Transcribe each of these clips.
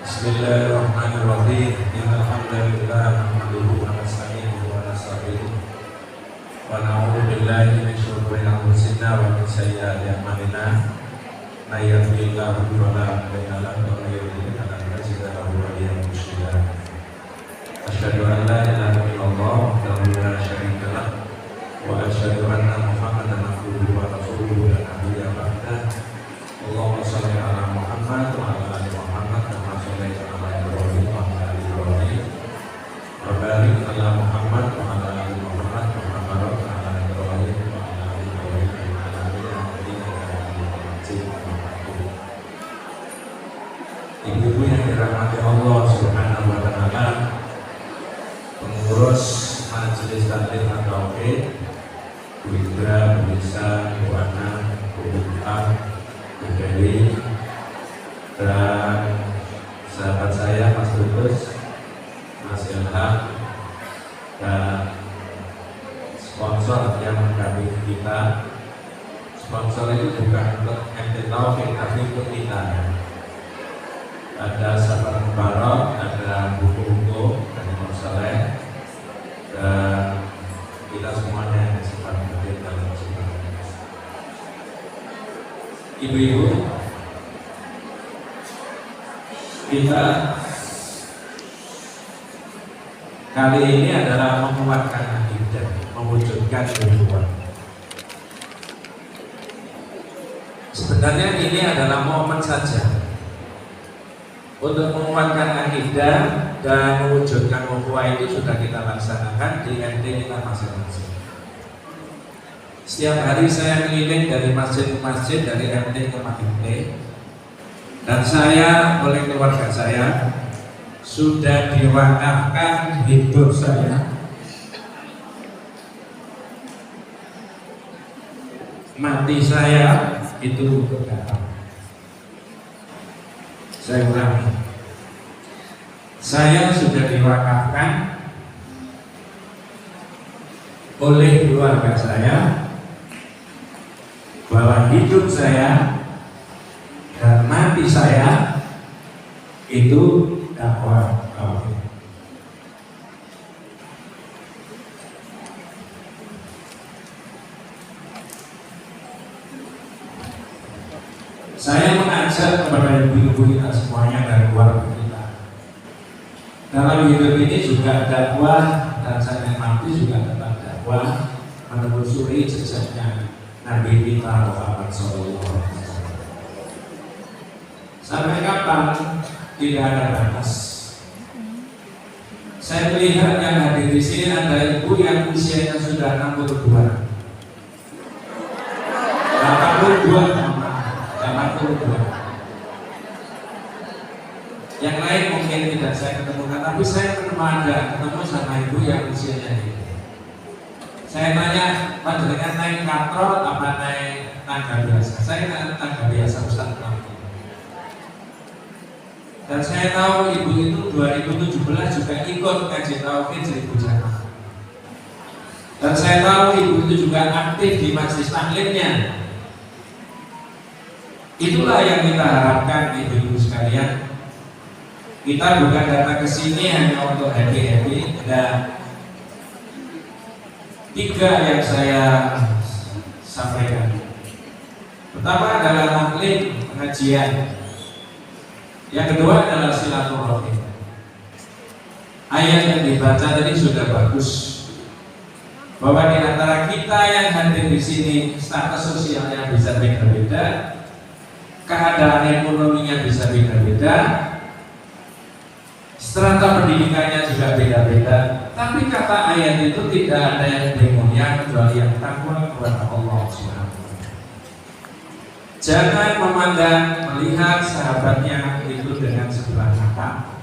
Bismillahirrahmanirrahim. Innal hamdalillah nahmaduhu wa nasta'inuhu wa nastaghfiruh wa na'udzu billahi min shururi anfusina wa min sayyiati a'malina. May yahdihillahu fala mudilla lahu wa may yudlil fala hadiya lahu wa la mursyida. Asyhadu an la ilaha illallah wahdahu la syarika lah wa asyhadu anna Muhammadan abduhu wa rasuluhu la nabiyya ba'dah. Allahumma shalli ala Muhammad wa ala ali Muhammad kama shallaita ala Ibrahim wa ala ali Ibrahim wa barik ala Muhammad wa ala ali Muhammad kama barakta ala Ibrahim wa ala ali Ibrahim wa ala ali Ibrahim. Ibu-ibu yang dirahmati Allah Subhanahu wa taala, pengurus Majelis Taklim At-Tauhid, Bu Indra, Bu Nisa, Bu Ana, Bu Utah, Dewi, dan sahabat saya Mas Lutus, Mas Ilham, dan sponsor yang menggabi kita. Sponsor itu bukan untuk MT Taufik, tapi untuk kita. Ada Sabar Mubarak, ada buku-buku dari Imam Saleh, dan kita semuanya yang sempat hadir dalam kesempatan. Ibu-ibu, kita kali ini adalah menguatkan akidah, mewujudkan tujuan. Sebenarnya ini adalah momen saja untuk menguatkan akidah dan mewujudkan ukhuwah. Itu sudah kita laksanakan di MT kita masing-masing. Setiap hari saya keliling dari masjid ke masjid, dari MT ke MT, dan saya oleh keluarga saya sudah diwakafkan hidup saya, mati saya itu untuk datang. Saya ulangi, saya sudah diwakafkan oleh keluarga saya bahwa hidup saya dan mati saya itu dakwah tauhid. Saya mengajak kepada ibu-ibu kita semuanya dan keluarga kita, dalam hidup ini juga dakwah, dan saya mati juga tetap dakwah, menelusuri jejaknya Nabi kita Muhammad SAW. Sampai kapan? Tidak ada batas. Saya melihat yang hadir di sini ada ibu yang usianya sudah 62. 82. Yang lain mungkin tidak saya ketemukan, tapi saya ketemu sama ibu yang usianya ini. Saya tanya, Pak dengan naik katrol apa naik tangga biasa? Saya naik tangga biasa, Ustaz. Dan saya tahu ibu itu 2017 juga ikut ngaji tauhid 1000 jamaah. Dan saya tahu ibu itu juga aktif di majelis taklimnya. Itulah yang kita harapkan, ibu-ibu sekalian. Kita bukan datang ke sini hanya untuk happy-happy. Ada 3 yang saya sampaikan. Pertama adalah taklim, pengajian. Yang kedua adalah silaturahmi. Ayat yang dibaca tadi sudah bagus, bahwa di antara kita yang hadir di sini status sosialnya bisa beda-beda, keadaan ekonominya bisa beda-beda, strata pendidikannya juga beda-beda. Tapi kata ayat itu tidak ada yang bermulia kecuali yang takwa kepada Allah Subhanahu wa taala. Jangan memandang, melihat sahabatnya itu dengan sebelah mata.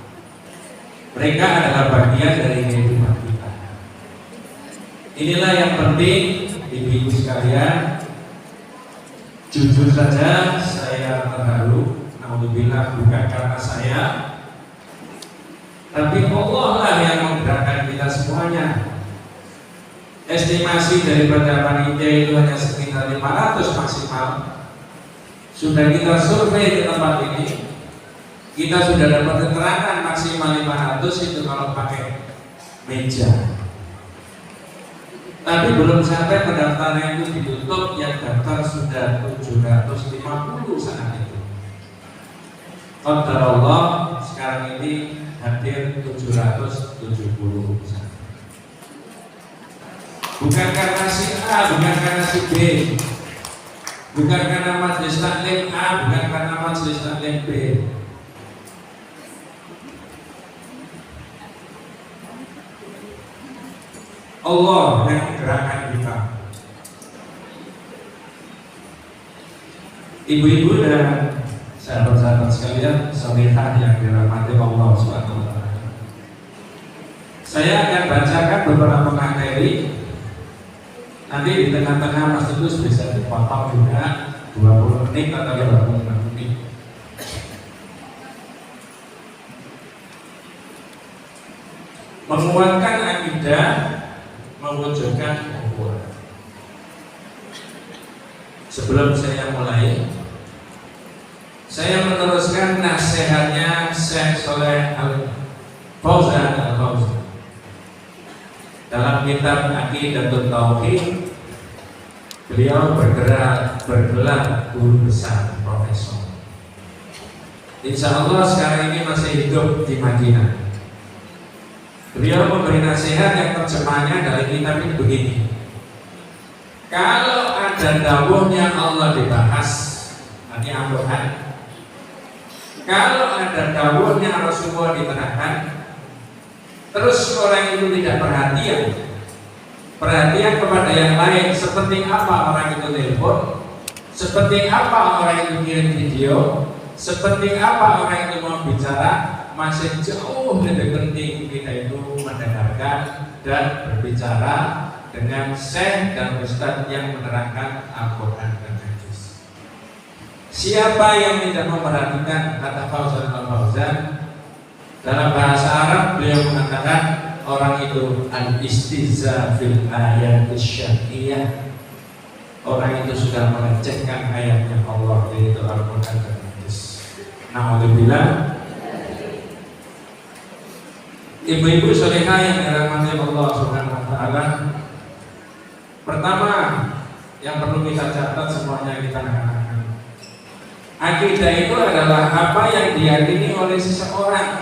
Mereka adalah bagian dari kehidupan kita. Inilah yang penting, ibu-ibu sekalian. Jujur saja saya terharu, alhamdulillah bukan karena saya, tapi Allah lah yang menggerakkan kita semuanya. Estimasi daripada panitia itu hanya sekitar 500 maksimal. Sudah kita survei di tempat ini, Kita sudah dapat keterangan maksimal 500 itu kalau pakai meja. Tapi belum sampai pendaftaran itu ditutup, yang daftar sudah 750 saat itu. Qadarullah sekarang ini hadir 770 saat. Bukan karena si A, bukan karena si B, bukan karena majelis taklim A, bukan karena majelis taklim B. Allah yang menggerakkan kita. Ibu-ibu dan sahabat-sahabat sekalian, salihah yang dirahmati Allah SWT. Saya akan bacakan beberapa materi. Nanti di tengah-tengah Mas Tutus bisa dipotong juga 20 menit atau 25 menit. Menguatkan akidah, mewujudkan ukhuwah. Sebelum saya mulai, saya meneruskan nasihatnya Syekh Shalih Al-Fauzan dalam kitab Aqidatul Tauhid. Beliau bergelar guru besar, profesor. Insya Allah sekarang ini masih hidup di Madinah. Beliau memberi nasihat yang terjemahnya dari kitab ini begini: kalau ada dawuhnya Allah dibahas, nanti ampuhan. Kalau ada dawuhnya Rasulullah diterangkan, terus orang itu tidak perhatian kepada yang lain, seperti apa orang itu telepon, seperti apa orang itu kirim video, seperti apa orang itu mau bicara, masih jauh lebih penting kita itu mendengarkan dan berbicara dengan syekh dan ustadz yang menerangkan Al-Quran dan Hadis. Siapa yang tidak memperhatikan, kata Fauzan Al-Fauzan, dalam bahasa Arab beliau mengatakan orang itu al-istihza fil ayat syar'iyyah. Orang itu sudah melecehkan ayatnya Allah, yaitu Al-Quran dan Hadis. Na'udzubillah. Ibu-ibu salihah yang dirahmati Allah Subhanahu wa taala. Pertama, yang perlu kita catat semuanya kita akan. Akidah itu adalah apa yang diyakini oleh seseorang.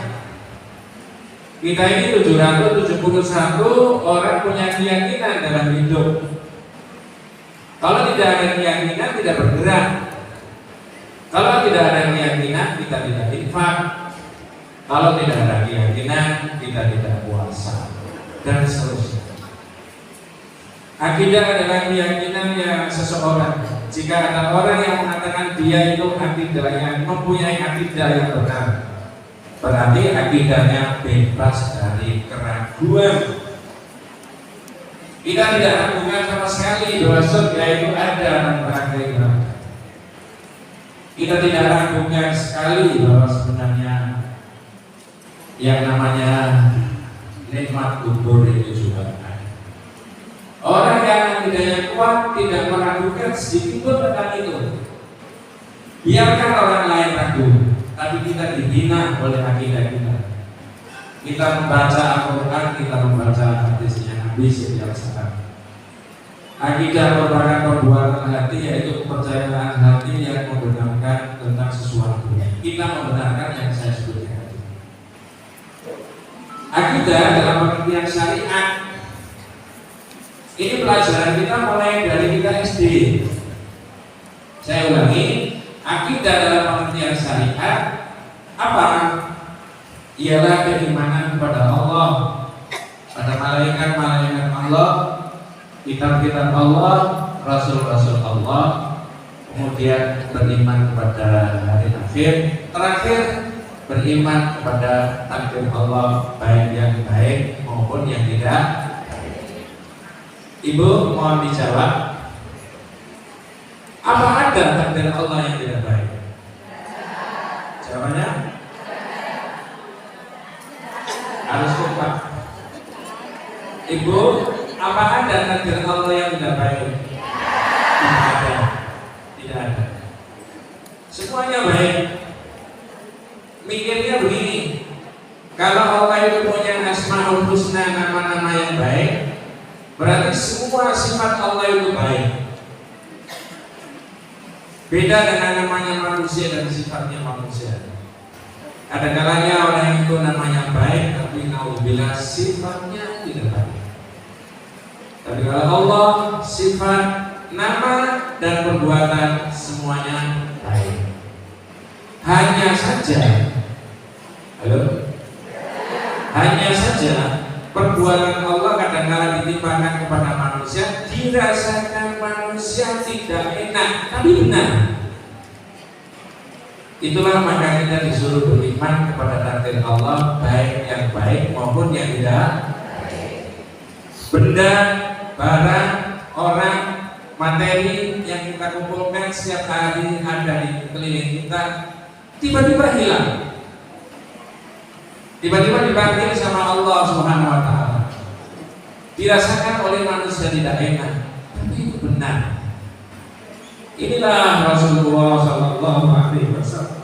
Kita ini 771 orang punya keyakinan dalam hidup. Kalau tidak ada keyakinan, tidak bergerak. Kalau tidak ada keyakinan, kita tidak infak. Kalau tidak ada keyakinan, kita tidak puasa, dan seterusnya. Akidah adalah keyakinannya seseorang. Jika ada orang yang mengatakan dia itu akidahnya mempunyai akidah yang benar, berarti akidahnya bebas dari keraguan. Kita tidak ragukan sama sekali bahwa surga itu ada dan neraka. Kita tidak ragukan sekali bahwa sebenarnya yang namanya nikmat kubur itu juga ada. Orang yang akidahnya kuat tidak meragukan sedikit pun tentang itu. Biarkan orang lain ragu, tapi kita dihina oleh akidah kita. Kita membaca Al-Quran, kita membaca hadisnya Nabi SAW. Akidah merupakan perbuatan hati, yaitu kepercayaan hati yang membenarkan tentang sesuatu. Kita membenarkan yang saya sebutkan. Akidah dalam pengertian syariat ini pelajaran kita mulai dari kita SD. Saya ulangi, akidah dalam pengertian syariat apa? Ialah keimanan kepada Allah, pada malaikat-malaikat Allah, kitab-kitab Allah, rasul-rasul Allah, kemudian beriman kepada hari akhir, terakhir beriman kepada takdir Allah, baik yang baik maupun yang tidak. Ibu mohon dijawab, apa ada takdir Allah yang tidak baik? Jawabannya harus kompak. Ibu, apa ada takdir Allah yang tidak baik? Tidak ada. Tidak ada. Semuanya baik. Mikir Kalau Allah itu punya asmaul husna, nama-nama yang baik, berarti semua sifat Allah itu baik. Beda dengan namanya manusia dan sifatnya manusia. Ada kalanya orang itu namanya baik, tapi naudzubillah sifatnya tidak baik. Tapi kalau Allah, sifat, nama dan perbuatan semuanya baik. Hanya saja, hanya saja perbuatan Allah kadang-kadang ditimpakan kepada manusia, dirasakan manusia tidak enak, tapi benar. Itulah maka kita disuruh beriman kepada takdir Allah, baik yang baik maupun yang tidak baik. Benda, barang, orang, materi yang kita kumpulkan setiap hari ada di keliling kita, tiba-tiba hilang. Tiba-tiba dipanggil sama Allah Subhanahu wa Ta'ala, dirasakan oleh manusia tidak enak, tapi itu benar. Inilah Rasulullah Sallallahu Alaihi Wasallam.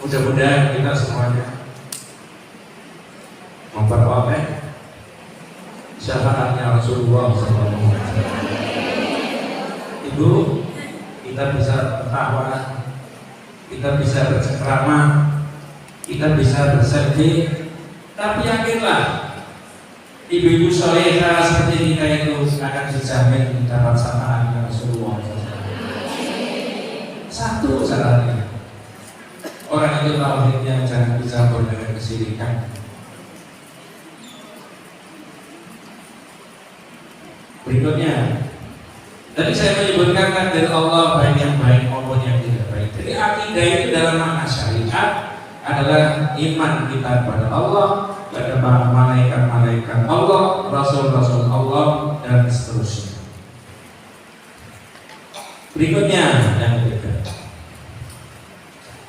Mudah-mudahan kita semuanya memperoleh syafaatnya Rasulullah Sallallahu Alaihi Wasallam. Ibu, kita bisa tertawa, kita bisa bercengkrama, kita bisa bersedih, tapi yakinlah ibu-ibu soleha seperti kita itu akan dijamin dapat syafaatnya Rasulullah SAW. Satu syaratnya, orang itu tauhidnya jangan dicampur dengan kesyirikan. Berikutnya, tadi saya menyebutkan takdir Allah baik yang baik maupun yang tidak baik. Jadi akidah itu dalam makna syariat adalah iman kita kepada Allah, kepada malaikat-malaikat Allah, rasul-rasul Allah, dan seterusnya. Berikutnya yang ketiga,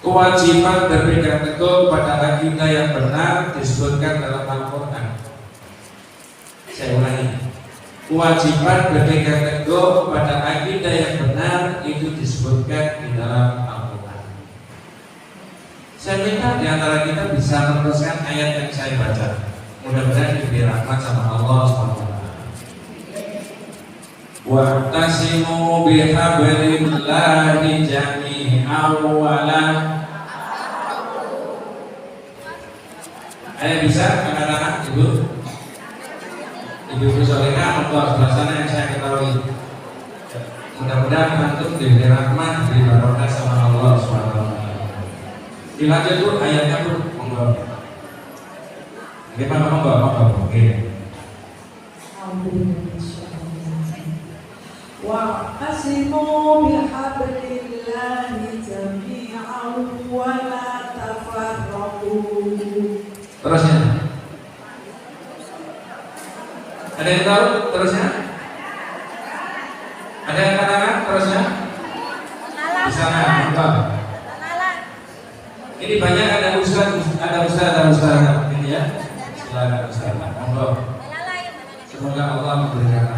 kewajiban berpegang teguh pada akidah yang benar disebutkan dalam Al-Quran. Saya ulangi, kewajiban berpegang teguh pada akidah yang benar itu disebutkan di dalam Al-Quran. Saya minta di antara kita bisa meneruskan ayat yang saya baca. Mudah-mudahan diberi rahmat sama Allah SWT. Wa'tasimu bihablillahi jami'an wa la. Ayo bisa katakan ibu? Ibu soleha atau sebelah sana yang saya ketahui. Mudah-mudahan antum diberi rahmat, diberi barokah sama Allah SWT. Dilanjut tuh ayatnya tuh, monggo. Gimana monggo? Oke. Wa'tasimu bihablillahi jami'an wa la tafarraqu. Terusnya. Ada yang tahu terusnya? Ada yang katakan terusnya? Di sana, monggo. Ini banyak ada ustaz ini ya. Silakan ustaz. Monggo. Semoga Allah memberikan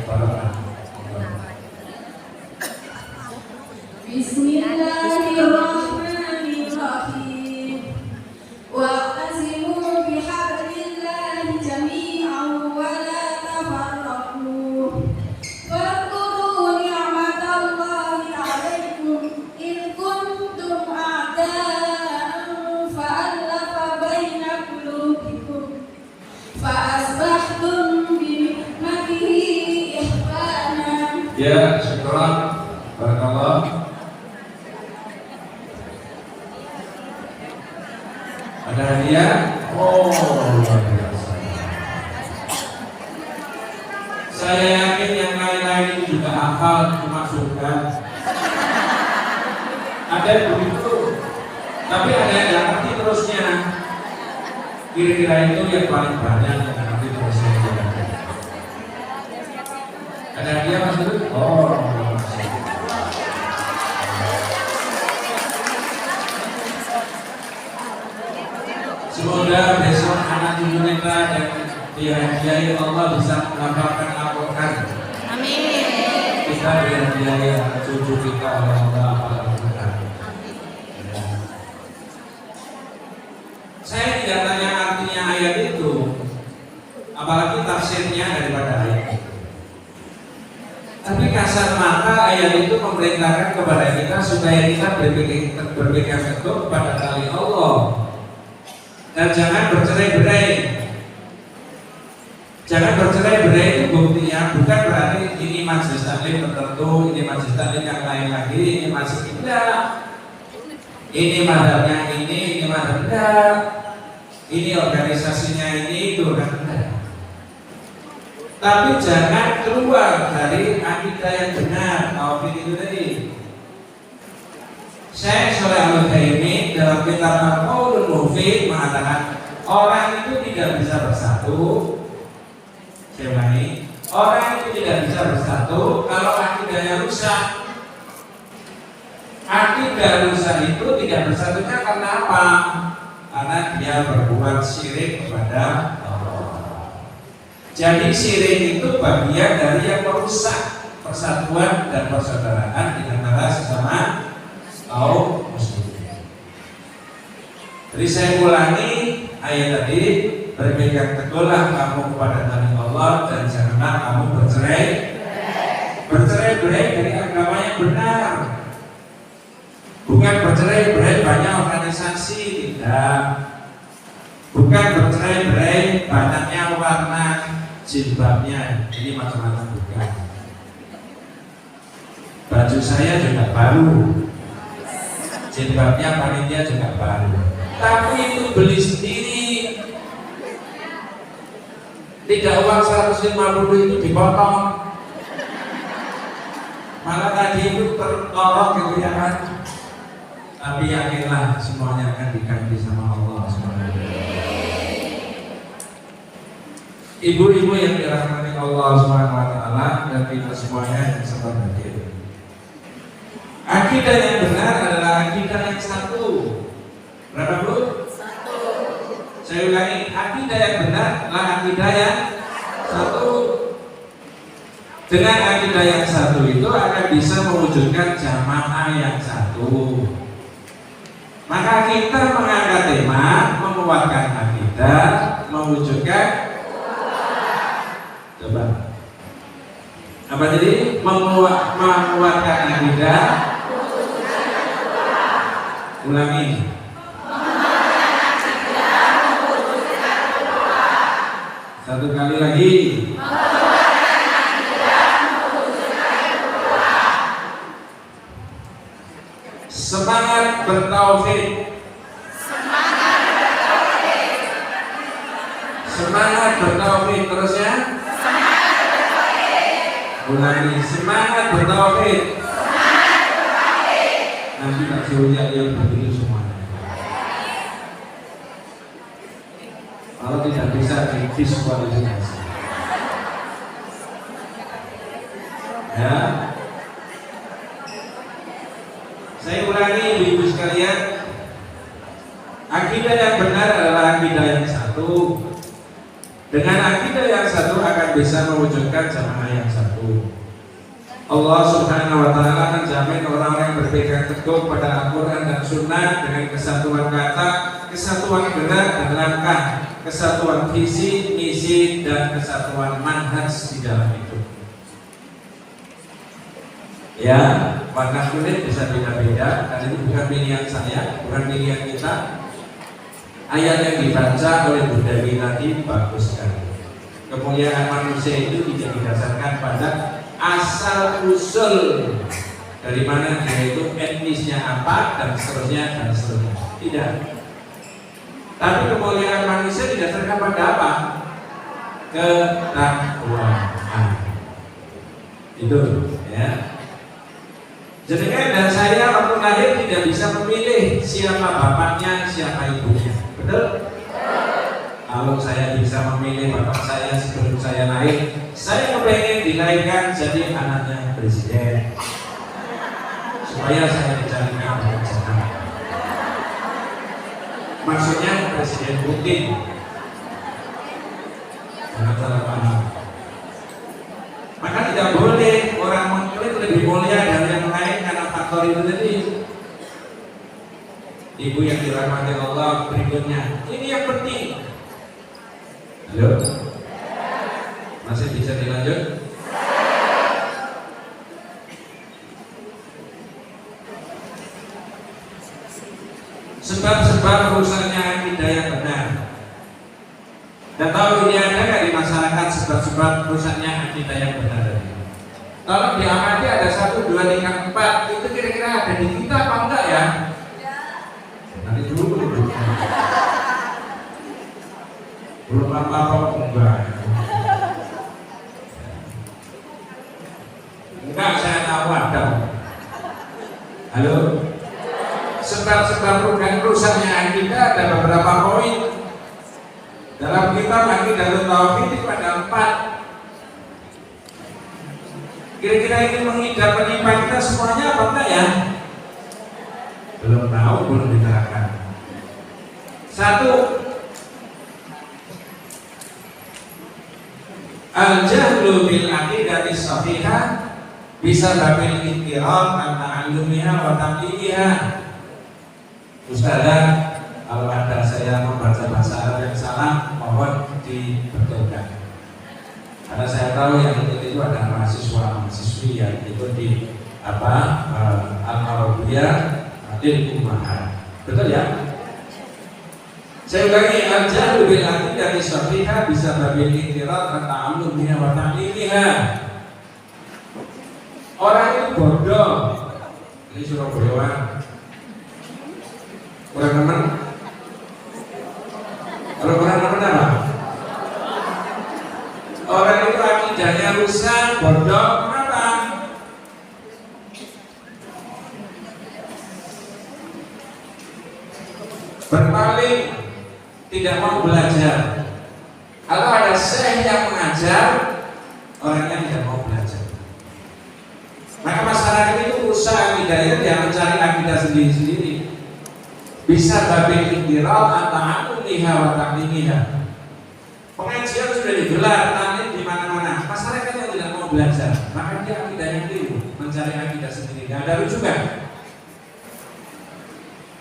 barokah. Bismillahirrahmanirrahim. Wa'tasimu bihablillahi jami'an wa la tafarraqu. Fadhkuru ni'matallahi 'alaikum in kuntum a'da'an fa'alafa baina qulubikum fa'asbahtum bi ni'matihi ihsanan. Ya, syukran. Barakallah. Ada hadiah? Oh, luar biasa. Saya yakin yang lain-lain itu juga hafal dimasukkan. Ada begitu, tapi ada yang nggak ngerti terusnya. Kira-kira itu yang paling banyak yang nggak ngerti terusnya. Ada hadiah Mas Dulu? Oh. Semoga besok anak cucu kita dan dihadiahi Allah bisa menghafalkan Al-Quran. Amin. Kita dihadiahi anak cucu kita oleh Allah Al-Quran. kasat mata ayat itu memerintahkan kepada kita supaya kita berpikir teguh kepada tali Allah dan jangan bercerai-berai. Jangan bercerai-berai itu buktinya bukan berarti ini majelis taklim tertentu, ini majelis taklim yang lain lagi, ini majelis tidak. Ini madhabnya ini madhab tidak. Ini organisasinya ini itu kan tidak. Tapi jangan keluar dari akidah yang benar. Tauhid itu tadi. Syekh Shalih Al-Utsaimin dalam kitab Al-Qaulul Mufid mengatakan orang itu tidak bisa bersatu. Saya ulangi, orang itu tidak bisa bersatu kalau akidahnya rusak. Akidah rusak itu tidak bersatunya karena apa? Karena dia berbuat syirik kepada Allah. Jadi syirik itu bagian dari yang merusak persatuan dan persaudaraan di antara sesama kaum muslimin. Jadi saya ulangi ayat tadi, berpegang teguhlah kamu kepada tali Allah dan janganlah kamu bercerai-berai dari agama yang benar. Bukan bercerai-berai banyak organisasi, tidak. Bukan bercerai-berai banyaknya warna jilbabnya, ini macam-macam bukan. Baju saya juga baru, jilbabnya panitia juga baru. Tapi itu beli sendiri. Tidak uang 150 itu dipotong. Malah tadi itu tertolong gitu ya kan. Tapi yakinlah semuanya akan diganti sama Allah SWT. Ibu-ibu yang dirahmati Allah SWT dan kita semuanya yang sempat hadir. Akidah yang benar adalah akidah yang satu. Berapa Bu? Satu. Saya ulangi, akidah yang benar adalah akidah yang satu. Dengan akidah yang satu itu akan bisa mewujudkan jamaah yang satu. Maka kita mengangkat tema menguatkan akidah, mewujudkan coba apa jadi menguatkan akidah, ulangi. Satu kali lagi. Semangat bertauhid. Semangat bertauhid terusnya. Ulangi, semangat bertauhid. Nanti tak suruh yang begitu semuanya. Kalau tidak bisa divisualisasi. Ya. Saya ulangi ibu sekalian, akidah yang benar adalah akidah yang satu. Dengan akidah yang satu akan bisa mewujudkan jamaah yang satu. Allah Subhanahu wa Ta'ala akan jamin orang-orang yang berpegang teguh pada Al-Quran dan Sunnah dengan kesatuan kata, kesatuan gerak dan langkah, kesatuan visi, misi dan kesatuan manhaj di dalam itu. Ya, warna kulit bisa beda-beda, dan itu bukan pilihan saya, bukan pilihan kita. Ayat yang dibaca oleh Budawi tadi bagus sekali. Kemuliaan manusia itu tidak didasarkan pada asal usul dari mana dia itu etnisnya apa dan seterusnya. Tidak. Tapi kemuliaan manusia didasarkan pada apa? Ketakwaan. Itu, ya. Jadi dan saya waktu lahir tidak bisa memilih siapa bapaknya, siapa ibunya. Betul? Kalau saya bisa memilih bapak saya sebelum saya lahir, saya kepengen dilahirkan jadi anaknya presiden, supaya saya dicarikan pekerjaan. Maksudnya Presiden Putin. Jangan salah paham. Maka tidak boleh orang mengklaim lebih mulia dari yang lain karena faktor itu tadi. Ibu yang dirahmati Allah, berikutnya ini yang penting. Halo, masih bisa dilanjut? sebab-sebab rusaknya akidah yang benar. Dan tahu ini ada nggak di masyarakat sebab-sebab rusaknya akidah yang benar? Kalau diamati ada 1, 2, 3, 4, itu kira-kira ada di kita apa enggak ya? Nanti dulu belum apa-apa enggak. Enggak, saya tahu ada. Halo? Sebab-sebab rusaknya akidah ada beberapa poin. Dalam kitab Aqidatul Tauhid itu ada 4. Kira-kira ini mengidap menimpa kita semuanya apa enggak ya? Belum tahu, belum diterangkan. 1. Al-jahlu bil aqidati shahihah bisa babil intiram an-ta'allumiha wa taqlidiha. Ustazah, kalau ada saya membaca bahasa Arab yang salah, mohon dibetulkan. Karena saya tahu yang itu ada mahasiswa-mahasiswi yang ikut di Al-Arabiyah Adil Ummahat. Betul ya? Saya ulangi, al-jahlu bil aqidati shahihah bisa babil intiram an-ta'allumiha wa taqlidiha. Orang itu bodoh. Ini Surabaya. Kurang teman? Kalau kurang teman apa? Orang itu akidahnya rusak, bodoh, kenapa? Berpaling, tidak mau belajar. Kalau ada syekh yang mengajar, orangnya tidak mau belajar. Maka masyarakat itu rusak akidahnya, dia mencari akidah sendiri-sendiri. Bisa babil intiral anta'alumiha wa taqlimiha. Pengajian sudah digelar, taklim di mana-mana. Masyarakat yang tidak mau belajar, maka dia akidahnya keliru, mencari akidah sendiri. Tidak ada rujukan.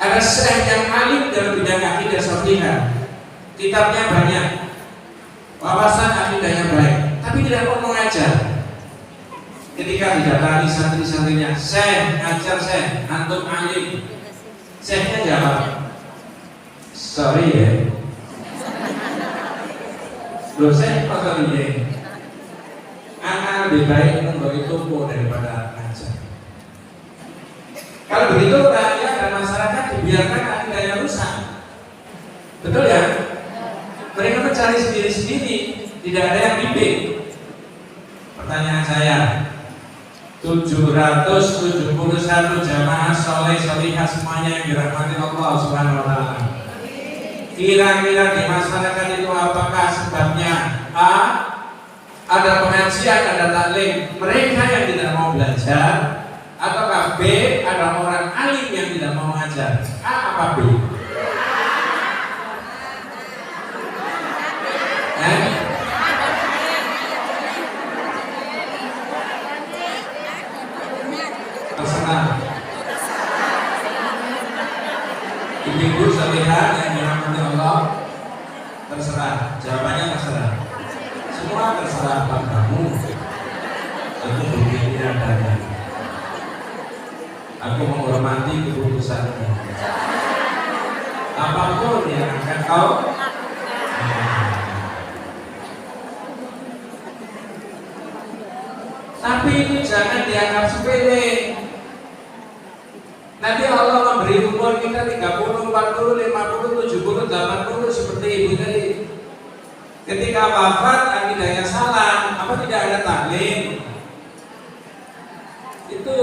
Ada syekh yang alim dalam bidang akidah shahihah. Kitabnya banyak, wawasan akidahnya baik, tapi tidak mau mengajar. Ketika didatangi santri-santrinya, syekh, ngajar syekh, antum alim. Syekhnya jawab, sorry ya. Loh, saya apa sorry ya? Anak lebih baik memberi toko daripada ngajar. Kalau begitu rakyat dan masyarakat dibiarkan akidahnya rusak. Betul ya? Mereka mencari sendiri-sendiri, tidak ada yang bimbing. Pertanyaan saya, 771 jamaah soleh solihah semuanya yang dirahmati Allah Subhanahu wa taala. Kira-kira di masyarakat itu apakah sebabnya? A. Ada pengajian, ada taklim, mereka yang tidak mau belajar, ataukah B. Ada orang alim yang tidak mau mengajar? A apa B? Terserah. Ibu solihah yang dirahmati Allah, terserah. Jawabannya terserah. Semua terserah kamu. Aku begini adanya. Aku menghormati keputusanmu. Apapun yang akan kau. Tapi itu jangan dianggap sepele. Nanti Allah memberi umur kita 30, 40, 50, 70, 80 seperti ibu tadi. Ketika wafat akidahnya salah, apa tidak ada taklim? Itu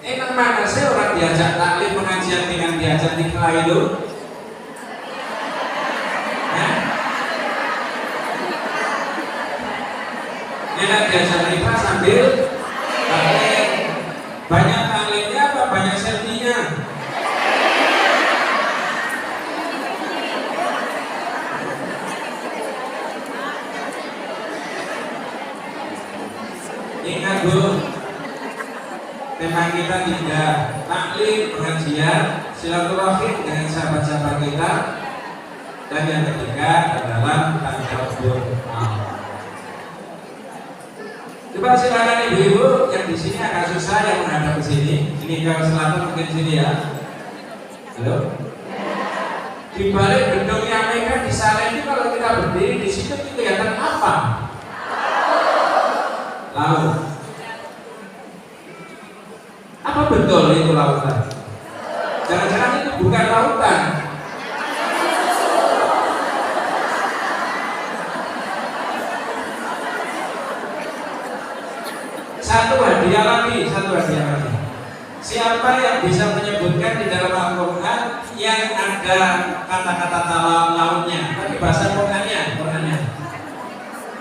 enak mana sih orang diajak taklim pengajian dengan diajak nikah itu? Enak diajak nikah sambil taklim. Banyak taklimnya apa banyak selfie-nya? Ingat Bu, tema kita tidak taklim, pengajian, silaturahim dengan sahabat-sahabat kita, dan yang ketiga adalah tadabbur. Coba silakan ibu-ibu yang di sini agak susah yang menghadap ke sini. Ini ke selatan mungkin sini ya. Halo? Di balik gedungnya mereka di sana itu kalau kita berdiri di situ itu kelihatan apa? Laut. Apa betul itu lautan? Jangan-jangan itu bukan lautan. Satu hadiah lagi. Siapa yang bisa menyebutkan di dalam Al-Quran yang ada kata-kata lautnya, tapi bahasa Qurannya?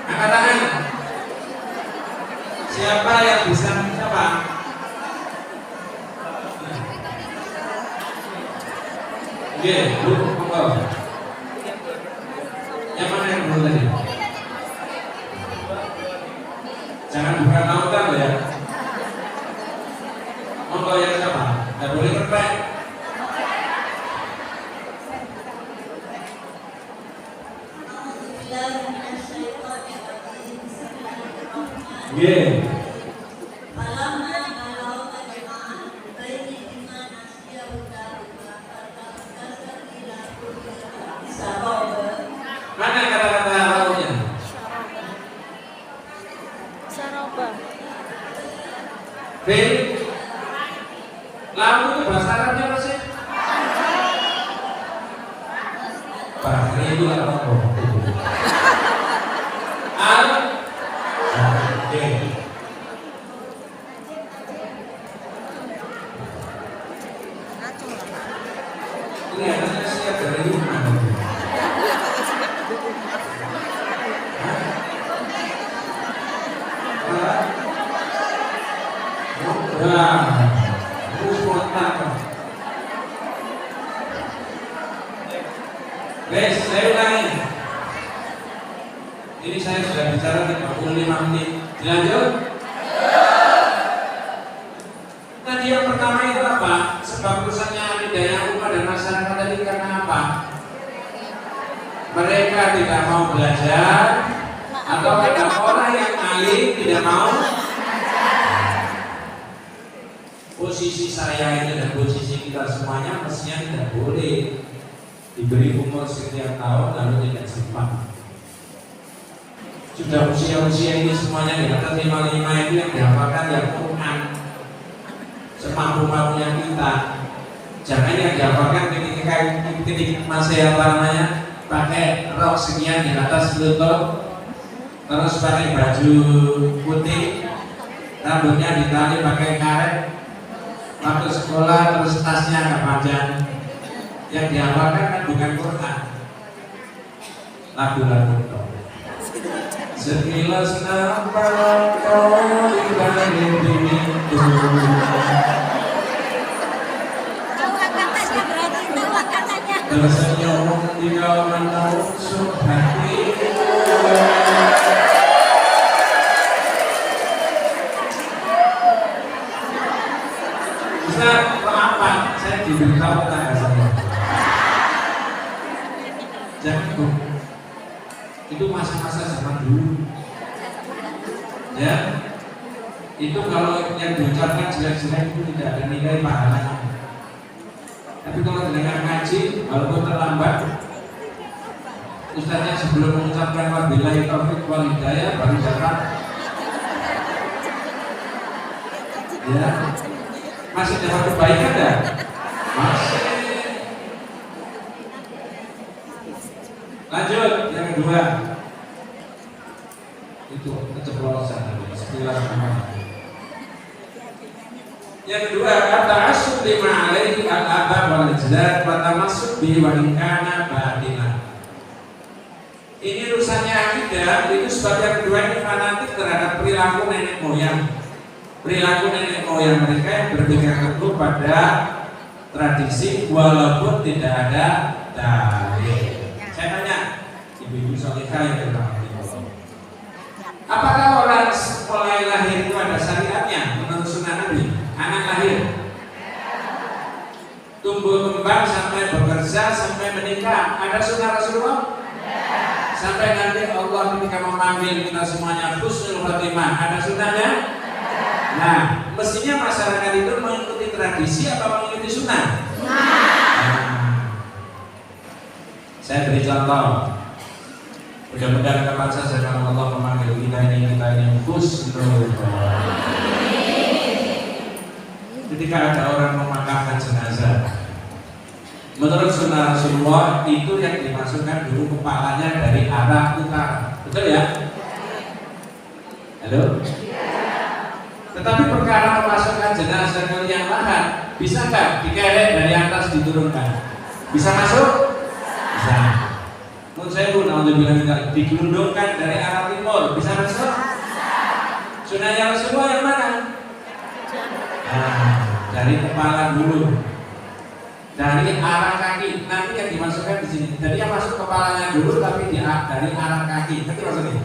Angkat tangan. Siapa yang bisa? Siapa? Oke, Bu, monggo. Yang mana yang dulu tadi? Jangan bukan lautan loh ya. Monggo yang siapa? Nggak boleh kerpek. Yeah. Mana kata-kata lautnya? Saroba. Bin. Laut itu bahasa Arabnya apa sih? Bahasa itu apa? Oke. Kelihatannya siap dari rumah. Guys, saya ulangi. Ini saya sudah bicara 35 menit. Dilanjut? Tadi yang pertama itu apa? Sebab rusaknya daya umat dan masyarakat tadi karena apa? Mereka tidak mau belajar, atau karena orang yang alim tidak mau. Posisi saya ini dan posisi kita semuanya mestinya tidak boleh diberi umur sekian tahun lalu tidak sempat. Sudah usia-usia ini semuanya di atas 55 itu yang dihafalkan yang Quran semampu-mampunya kita. Jangan yang dihafalkan ketika masih pakai rok sekian di atas lutut, terus pakai baju putih, rambutnya ditali pakai karet, waktu sekolah terus tasnya agak panjang. Yang dihafalkan kan bukan Quran, lagu-lagu itu. Sekilas nampak kau di balik diriku. Tersenyum di kau menusuk hatiku. Ustaz, apa? Saya diberitahu tetangga saya. Jangan Bu, itu masa-masa zaman dulu. Ya, itu kalau yang diucapkan jelek-jelek itu tidak ada nilai pahalanya. Tapi kalau dengan ngaji, walaupun terlambat, ustaznya sebelum mengucapkan wabillahi taufiq wal hidayah baru dapat. Ya, masih dapat kebaikan enggak? Masih. Lanjut, yang kedua itu keceplosan sekilas nama. Yang kedua kata asub lima alaihi al-aba wal ajdad wa tamassuk bi wa in kana batilan. Ini rusaknya akidah itu sebab yang kedua ini fanatik terhadap perilaku nenek moyang. Perilaku nenek moyang mereka yang berpegang teguh pada tradisi walaupun tidak ada dalil. Saya tanya, ibu-ibu salihah yang dirahmati Allah, apakah orang mulai lahir itu ada syariatnya menurut sunnah Nabi? Anak lahir, tumbuh kembang sampai bekerja sampai menikah, ada sunnah Rasulullah? Sampai nanti Allah ketika memanggil kita semuanya husnul khatimah, ada sunnahnya? Nah, mestinya masyarakat itu mengikuti tradisi atau mengikuti sunnah? Saya beri contoh. Mudah-mudahan kapan saja kalau Allah memanggil kita ini husnul. Ketika ada orang memakamkan jenazah, menurut sunnah Rasulullah itu yang dimasukkan dulu kepalanya dari arah utara, betul ya? Halo? Tetapi perkara memasukkan jenazah ke liang lahat, bisa nggak dikerek dari atas diturunkan? Bisa masuk? Bisa. Menurut saya pun alhamdulillah digelundungkan dari arah timur, bisa masuk? Sunnahnya Rasulullah yang mana? Dari kepala dulu, dari arah kaki. Nanti yang dimasukkan di sini. Jadi yang masuk kepalanya dulu, tapi dari arah kaki. Ngerti maksudnya?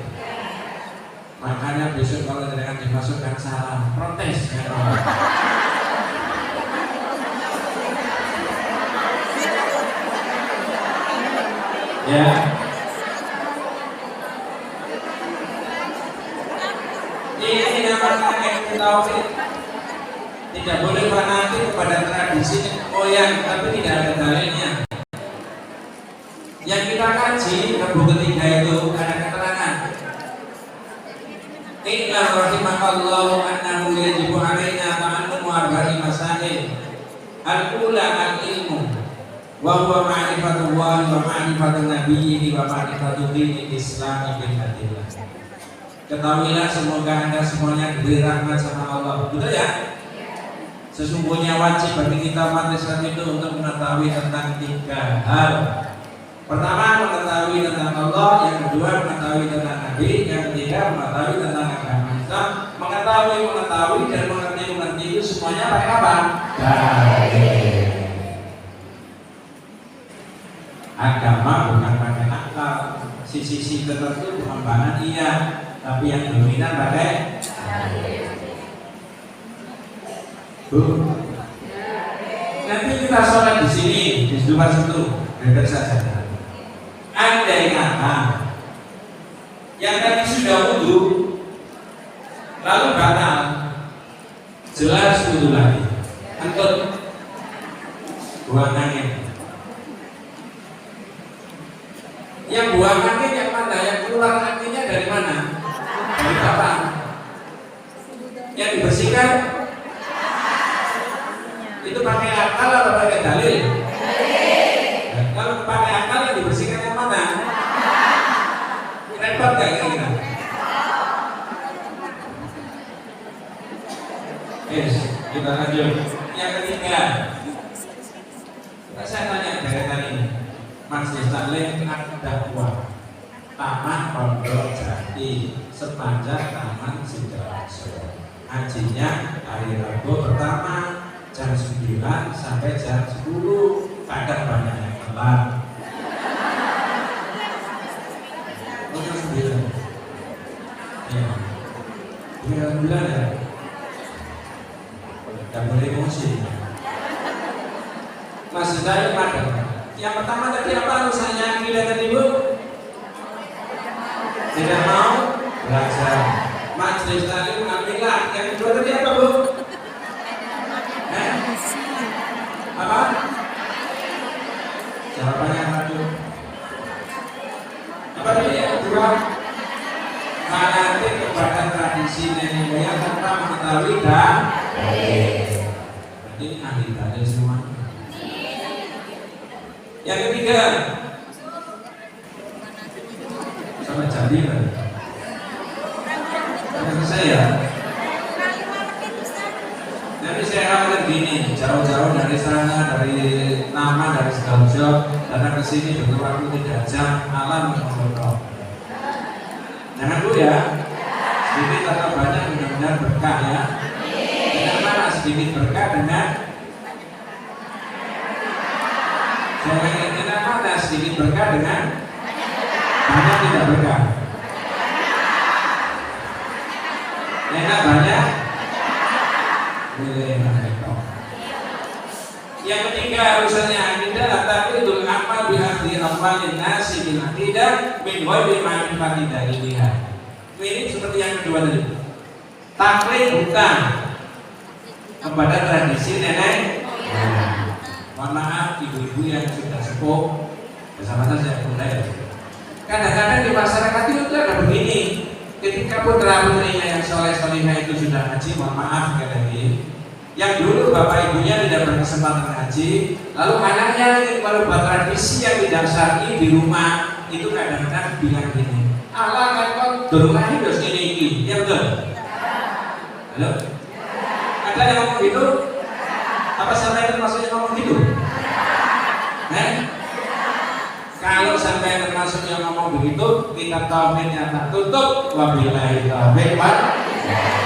Makanya besok kalau jangan dimasukkan salah, protes. Ya. Ini namanya tauhid. Tidak boleh fanatik kepada tradisi moyang, tapi tidak ada dalilnya. Yang kita kaji Rabu ketiga itu ada keterangan. Inna rahimakallahu annahu yajibu alaina ta'allum arba'i masail. Al-ula al-ilmu wa huwa ma'rifatullah wa ma'rifatun nabiyyi wa ma'rifatu dinil Islam bil adillah. Ketahuilah semoga Anda semuanya diberi rahmat sama Allah. Betul ya? Sesungguhnya wajib bagi kita umat Islam itu untuk mengetahui tentang 3 hal. Pertama, mengetahui tentang Allah. Yang kedua, mengetahui tentang Nabi. Yang ketiga, mengetahui tentang agama Islam. Mengetahui dan mengerti itu semuanya pakai apa? Dalil. Agama bukan pakai akal. Sisi-sisi tertentu pengembangan iya, tapi yang dominan pakai dalil. Bu, nanti kita sholat di sini di depan situ, dekat saja. Andai kata yang tadi sudah wudu, lalu batal, jelas wudu lagi. Angkut, buang angin. Yang buang angin yang mana? Yang keluar anginnya dari mana? Dari kapan? Yang dibersihkan itu pakai akal atau pakai dalil? Nah, kalau pakai akal yang dibersihkan yang mana? Repot gak kira-kira? Yes, kita lanjut. Yang ketiga, saya tanya dari tadi, Majelis Taklim Ad-Dakwah Taman Pondok Jati sepanjang Taman Sidoarjo. Hajinya hari Rabu pertama jam 9 sampai jam 10, kadang banyak yang telat. Jam 9. Ya. Alhamdulillah ya. Tidak boleh emosi. Masih saya pada. Yang pertama tadi apa alasannya tidak ibu? Tidak mau belajar. Majelis Taklim alhamdulillah. Yang kedua tadi apa bu? Apa? Jawabannya apa tuh? Apa tadi yang kedua? Fanatik kepada tradisi nenek moyang tanpa mengetahui dan berarti ahli dalil semua. Yang ketiga, sama jadi kan? Selesai ya? Nanti saya akan gini, jauh-jauh dari sana, dari nama, dari Sidoarjo, datang ke sini butuh waktu 3 jam, alam memotong. Jangan dulu ya, sedikit atau banyak benar-benar berkah ya. Dengan mana sedikit berkah dengan dengan mana sedikit berkah dengan banyak tidak berkah. Enak banyak. Yang ketiga urusannya akidah, tapi itu amal bihadri awalin nasi bil akidah min ghairi ma'rifati dalilha. Ini seperti yang kedua tadi. Taklid bukan kepada tradisi nenek. Mohon maaf ibu-ibu yang sudah sepuh, Sama saja mulai. Kadang-kadang di masyarakat itu ada begini. Ketika putra putrinya yang soleh solehah itu sudah haji, mohon maaf sekali lagi, yang dulu bapak ibunya tidak berkesempatan haji, lalu anaknya kalau buat tradisi yang tidak syar'i di rumah itu kadang-kadang bilang gini, Allah kan kau berumah hidup ini, ya betul? Halo? Ada yang ngomong gitu? Apa sampai itu maksudnya ngomong gitu? Kalau sampai termasuk yang ngomong begitu, kita tauhidnya tak tutup. Wabillahi taufiq wal hidayah.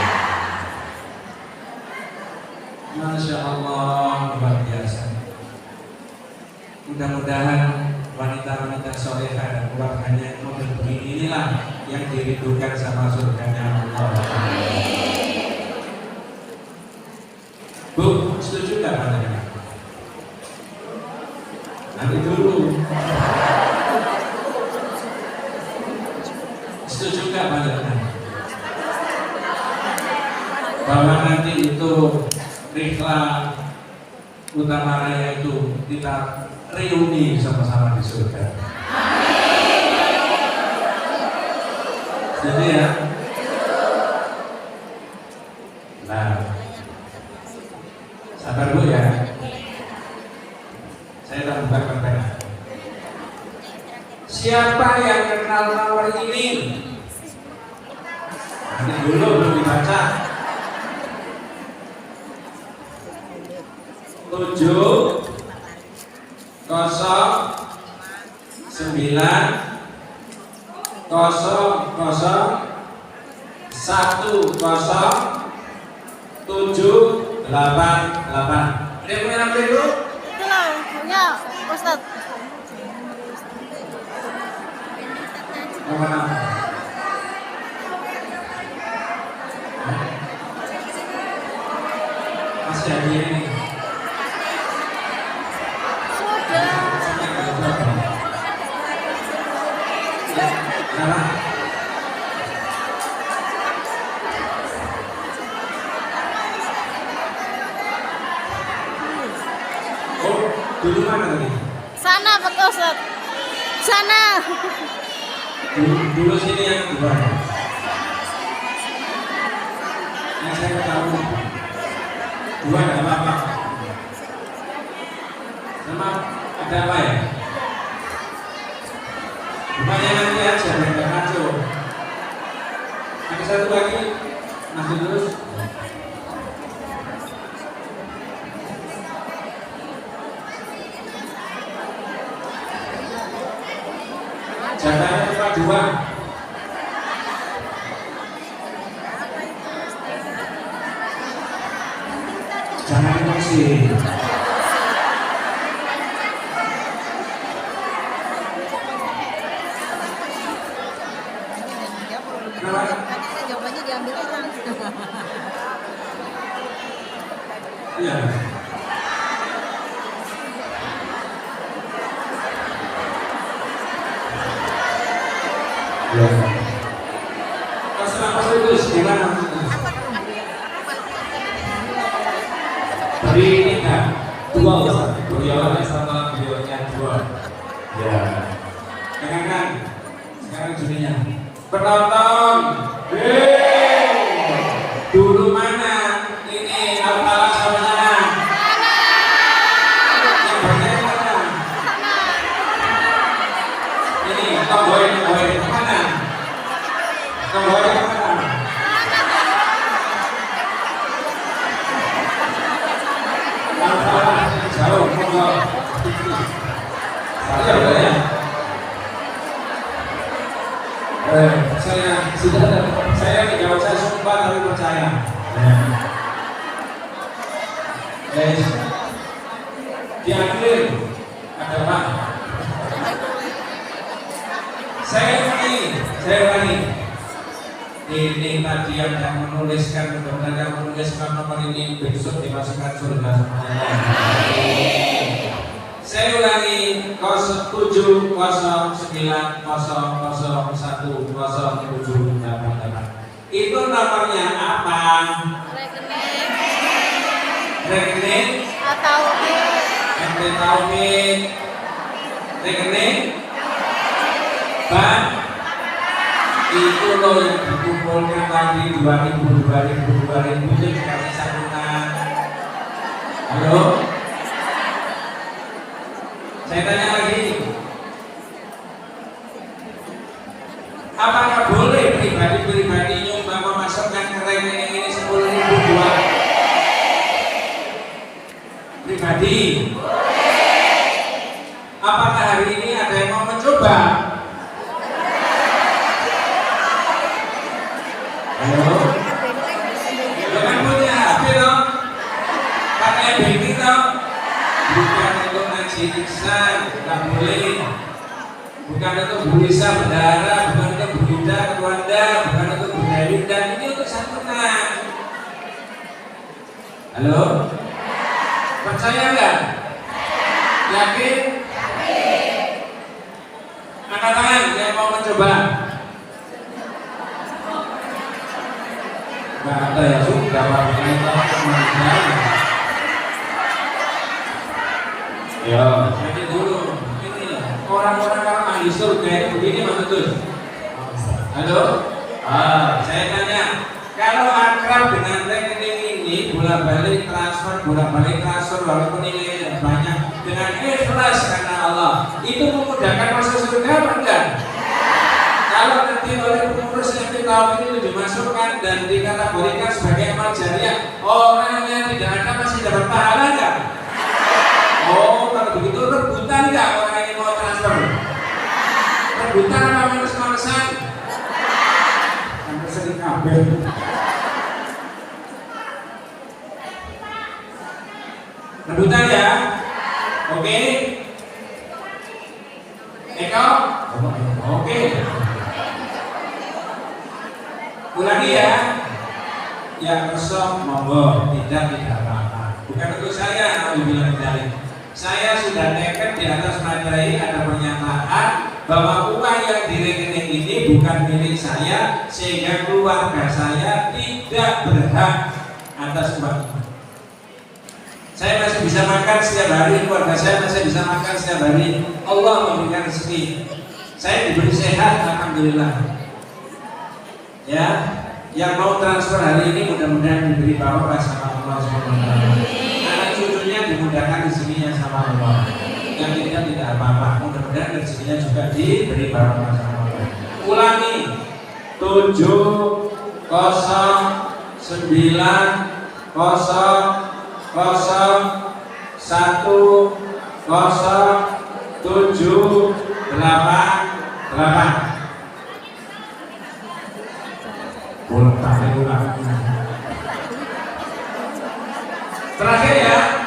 Masya Allah, luar biasa. Mudah-mudahan wanita-wanita solehah dan keluarganya model begini inilah yang dirindukan sama surganya Allah. Bu, setuju nggak Pak? Nanti dulu. Setuju nggak Pak? Bahwa nanti itu Rihla Utama Raya itu kita reuni sama-sama di surga. Jadi ya. Nah, sabar Bu ya. Saya tak buka pertanyaan. Siapa yang kenal mawar ini? Nanti dulu belum dibaca. 7 0 9 0 0 1 0 7 8 8. Ada yang punya nomor itu? Itulah, punya Ustaz. Nomor apa? Masih ada ini. Kenapa? Oh, dulu mana tadi? Sana betul Ustaz. Sana. Dulu sini yang kedua. Yang saya tahu dua ada apa? Sama ada apa ya? Bukannya nanti aja mereka kacau. Ada satu lagi masih terus. Jatahnya cuma 2. Jangan emosi. Jawabannya diambil orang. Iya. Masalah itu gimana? Beri tiga, 2 Ustaz. Beliau sama beliaunya 2. Ya. Dengarkan. Sekarang jurinya. Penonton. Dulu mana? Ini apalah sama yang bagian mana? Ini tomboy mana? Tomboy mana? Apalah jauh monggo. Saya boleh ya? Saya sudah saya dijawab saya sumpah tapi percaya. Diambil ada apa? Saya ulangi. Ini tadi yang menuliskan benar-benar menuliskan nomor ini besok dimasukkan surga semuanya. Saya ulangi 07 09 00 01 0788. Itu nomornya apa? Rekening Atau MT Tauhid rekening bank itu loh yang dikumpulkan tadi 2000 itu dikasih santunan. Halo, saya tanya lagi, apakah boleh pribadi nyumbang memasukkan ke rekening ini 10.000 buat pribadi? Apakah hari ini ada yang mau mencoba? Halo? Jangan punya HP dong, pakai banking dong. Bukan untuk ngaji iksan, nggak boleh. Bukan untuk Bu Lisa Bendara, bukan untuk Bu Yuda Ketuanda, bukan untuk Bu Dewi, dan ini untuk santunan. Halo? Percaya nggak? Yakin? Angkat tangan yang mau mencoba. Nggak ada ya, sudah ya, jadi dulu ini orang-orang kalau ahli surga itu begini Mas Betul. Halo? Saya tanya, kalau akrab dengan rekening ini bolak-balik transfer walaupun nilainya banyak dengan ikhlas karena Allah, itu memudahkan masuk surga apa enggak? Kalau nanti oleh pengurus nanti tahun ini dimasukkan dan dikategorikan sebagai amal jariah, orang yang tidak ada masih dapat pahala enggak? Oh, kalau begitu rebutan enggak orang ini mau transfer? Rebutan apa minus-minusan? Sampai sering kabel. Rebutan ya? Oke? Eko? Oke. Ulangi ya. Yang kosong monggo, tidak apa-apa. Bukan untuk saya, kalau bilang dari. Saya sudah nekat di atas materi ada pernyataan bahwa uang yang di rekening ini bukan milik saya, sehingga keluarga saya tidak berhak atas uang ini. Saya masih bisa makan setiap hari, keluarga saya masih bisa makan setiap hari. Allah memberikan rezeki. Saya diberi sehat, alhamdulillah. Ya, yang mau transfer hari ini mudah-mudahan diberi barokah sama Allah SWT. Anak cucunya dimudahkan rezekinya sama Allah. Yang tidak apa-apa, mudah-mudahan rezekinya juga diberi barokah sama Allah. Ulangi, 709100788. Boleh tarik ulang. Terakhir ya.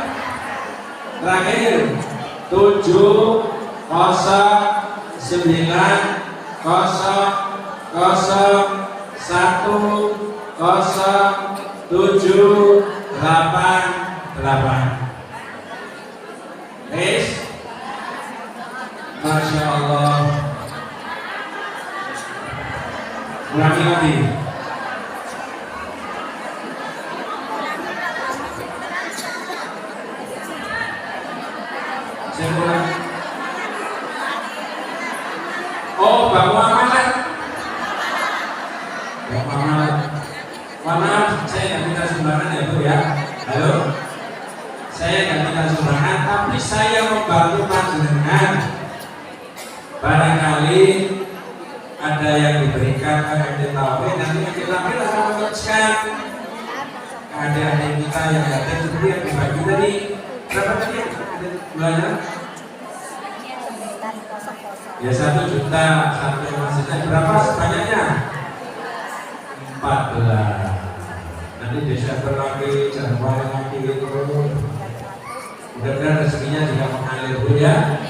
Terakhir 709100788. Guys, Masya Allah. Ulangi lagi. Oh, Bapak Muhammad. Bapak Muhammad. Maaf, saya nggak minta sumbangan ya Bu ya. Halo. Saya nggak minta sumbangan, tapi saya membantu panjenengan. Barangkali ada yang diberikan ke MTTW, nanti MTTW akan meneruskan adik-adik kita yang ada seperti yang dibagi tadi. Berapa tadi bulannya? Ya 1 juta, satu maksudnya berapa sebanyaknya? 14. Nanti Desember lagi, Januari lagi gitu. Mudah-mudahan rezekinya juga mengalir Bu ya.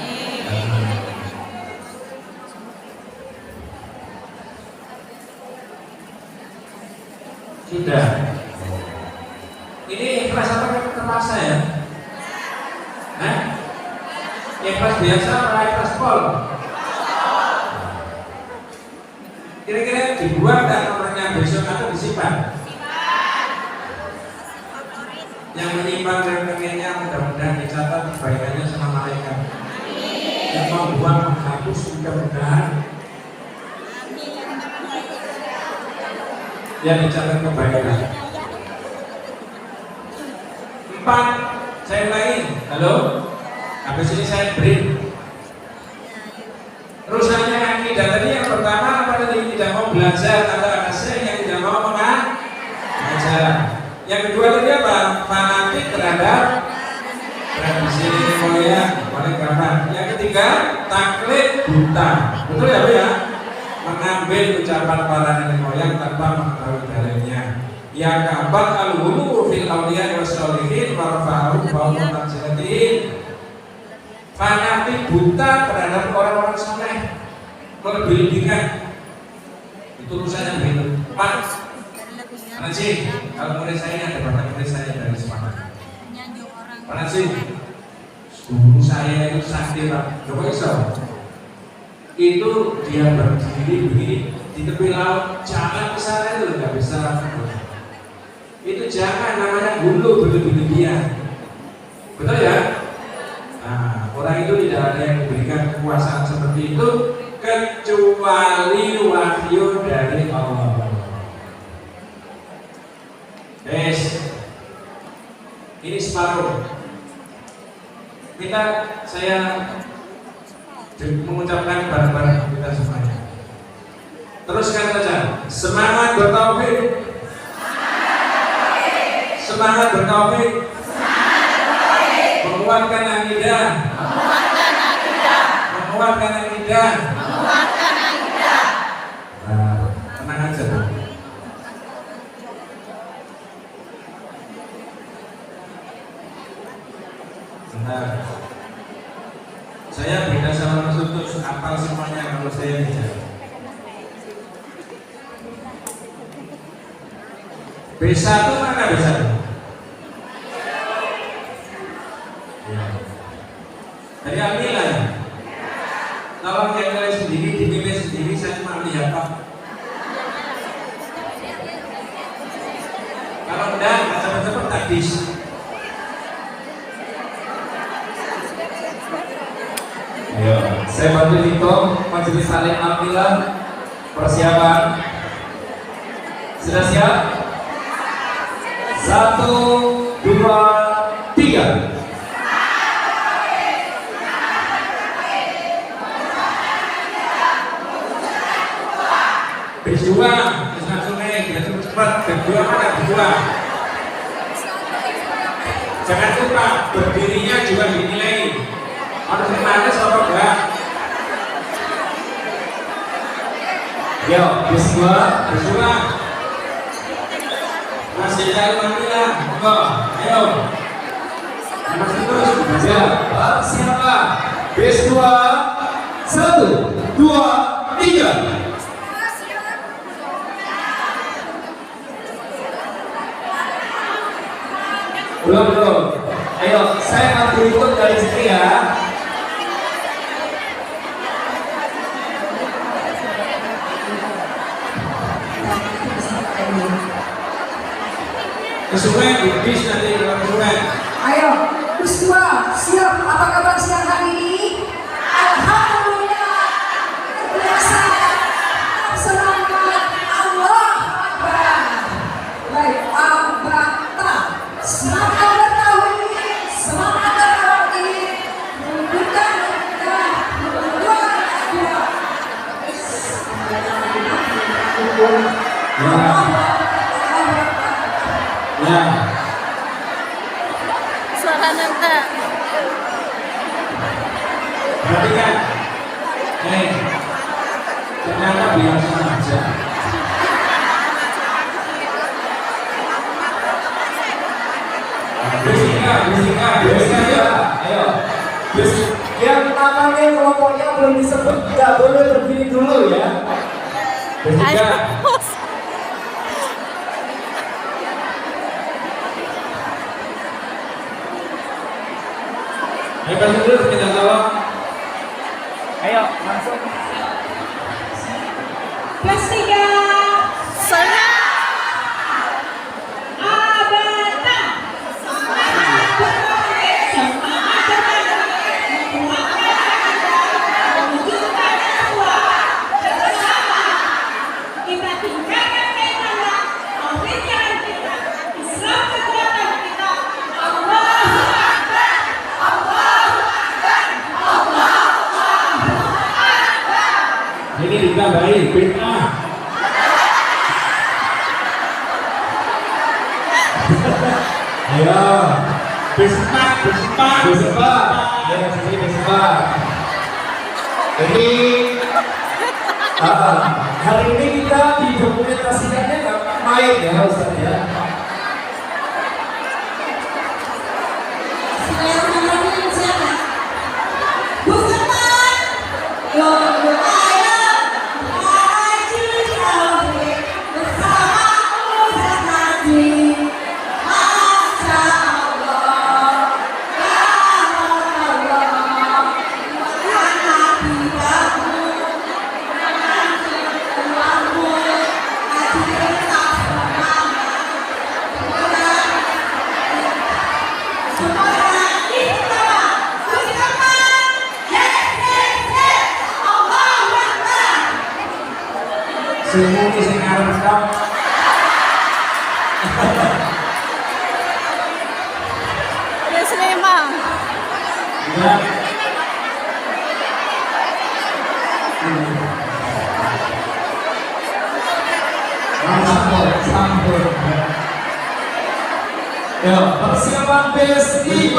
Sudah. Ini ikhlas apa terpaksa ya? Ikhlas biasa apa ikhlas pol? Kira-kira dibuat dan nomornya besok atau disimpan? Yang menyimpan rekeningnya mudah-mudahan dicatat kebaikannya sama malaikat. yang membuat menghapus mudah-mudahan yang dicatat kebaikan. 4, saya ulangi. Halo? Habis ini saya beri. Rusaknya akidah tadi yang pertama apa tadi? Tidak mau belajar atau ada yang tidak mau mengajar. Yang kedua tadi apa? Fanatik terhadap tradisi nenek moyang, oleh karena. Yang ketiga, taklid buta. Betul ya Bu ya? Mengambil ucapan para nenek moyang tanpa mengetahui dalilnya. Yang keempat, al-ghuluw fil awliya wassalihin warfa'u fawqa manzilatihim. Fanatik buta terhadap orang-orang soleh, berlebihan. Itu urusannya begitu. Pak Najib, kalau murid saya ada bapak murid saya dari Semarang. Pak Najib, guru saya itu sakti Pak. Coba iso. Itu dia berdiri begini di tepi laut, jangan ke sana itu nggak bisa. Itu jangan, namanya gulu berlebihan. Betul ya? Nah, orang itu tidak ada yang memberikan kekuasaan seperti itu kecuali wahyu dari Allah. Ini separuh. Saya mengucapkan bareng-bareng kita semuanya. Teruskan saja. Semangat bertauhid. Semangat bertauhid. Menguatkan akidah. Menguatkan akidah. Nah, tenang aja. Bentar. Saya beda sama Mas Utus, hafal semuanya kalau saya bicara. B1 mana B1? Ya. Dari Almila ya? Kalau yang nilai sendiri, dinilai sendiri, saya cuma lihat Pak. Kalau enggak, cepet-cepet takdis. Ayo, saya bantu hitung majelis saling Almila. Persiapan. Sudah siap? 1, 2, 3. Berjuang, langsung naik, biar cepat. Berjuang mana? Berjuang. Jangan lupa berdirinya juga dinilai. Harus dimana sama enggak? Yo, berjuang. Masih cari Almila, ayo. Masih terus belajar. Siapa? Base 2, 1, 2, 3. Belum. Ayo, saya akan berikut dari sini ya. Kesungai, bis nanti dalam kesungai. Ayo, Bismillah, siap. Apa kabar siang hari ini? Alhamdulillah, biasa. Semangat, Allah Akbar. Baik, Al-Bata. Semangat bertauhid, semangat bertauhid. Bukan mudah, berjuang ada. Ya. Suara nanta. Perhatikan. Ternyata biasa aja. Bismillah ya. Ayo. Yang namanya kelompoknya belum disebut, nggak boleh berdiri dulu ya. Bismillah. Ayo kasih terus minta tolong. Ayo langsung. Kelas 3. Sana. Abata. Semangat bertauhid, semangat bertauhid. kita baik, fitnah. Ayo, bersepak. Ya, sini bersepak. Jadi hari ini kita didokumentasikannya nggak main ya Ustaz ya. Semua ini saya ngarep dong. Yes, memang. Ya. Sambut. Ya, persiapan PS5.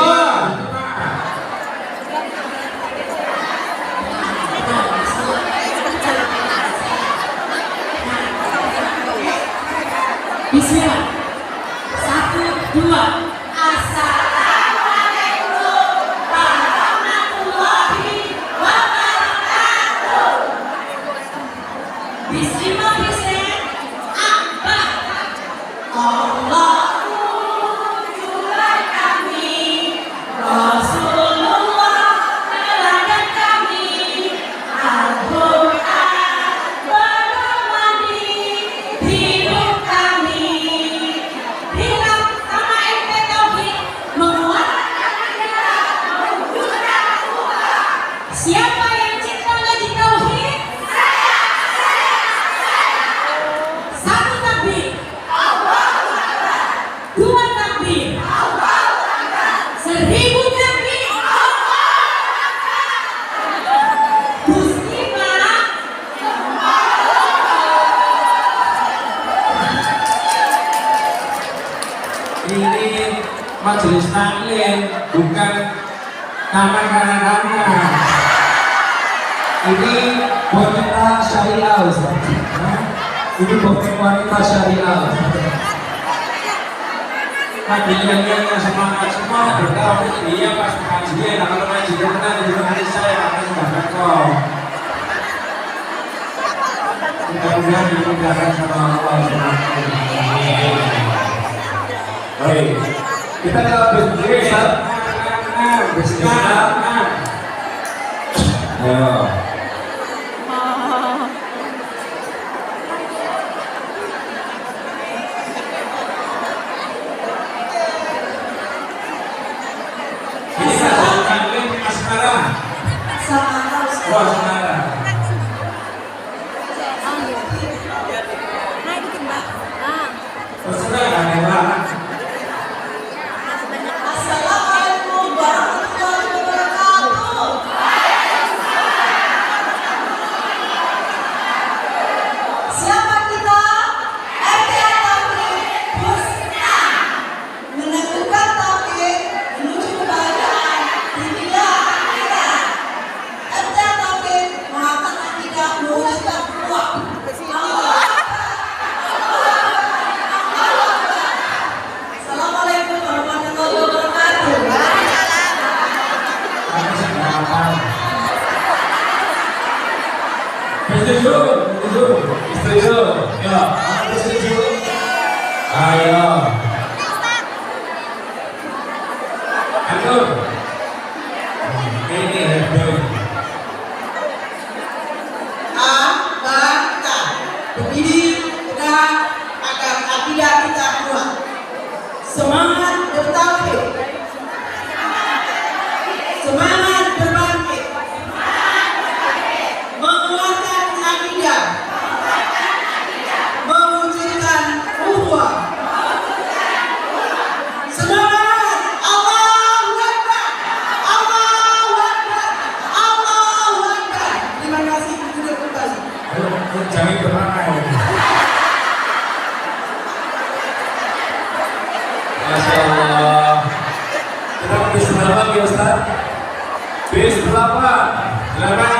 Bismillah. 1, 2. Assalamualaikum warahmatullahi wabarakatuh. Bismillah, bismillah. Apa? Allahu Tuhan kami, Rasulullah teladan kami, Al-Quran penemani hidup kami. Hidup sama ente tauhid, menguatkan ajaran, mewujudkan Tuhan. Siapa yang cinta ngaji tauhid? Satu takbir, dua takbir, 1000 takbir. Muslimah. Ini majelis taklim, bukan taman kanak-kanak. Ini wanita syariah Ustaz. Ini bukan wanita syariah. Kajian yang semangat semua bertahu dia pas kajian, kalau kajian nanti di hari saya akan bahkan kau. Mudah-mudahan dimudahkan sama Allah Subhanahu wa Ta'ala. Baik. Kita ke bismillah Ustaz. Bismillah. Ayo. Bisa taklim asmara. Wah, asmara. Terserah kan ya, Pak? Assalamualaikum warahmatullahi wabarakatuh. Siapa kita? RT Tauhid Husna. Menentukan tauhid menuju kebahagiaan dunia akhirat. RT Tauhid mengatakan tidak mewujudkan peluang. Assalamualaikum warahmatullahi wabarakatuh. Kamu sedang apa? Setuju. Ya, aku setuju. Ayo. Aduh. Ini hebat. Bangsa berdiri tegak agar akidah kita kuat. Semangat bertauhid, semangat berbangkit, menguatkan akidah, mewujudkan ukhuwah. Semangat, Allahu Akbar. Selamat ya Ustaz. Bis 8. Silakan.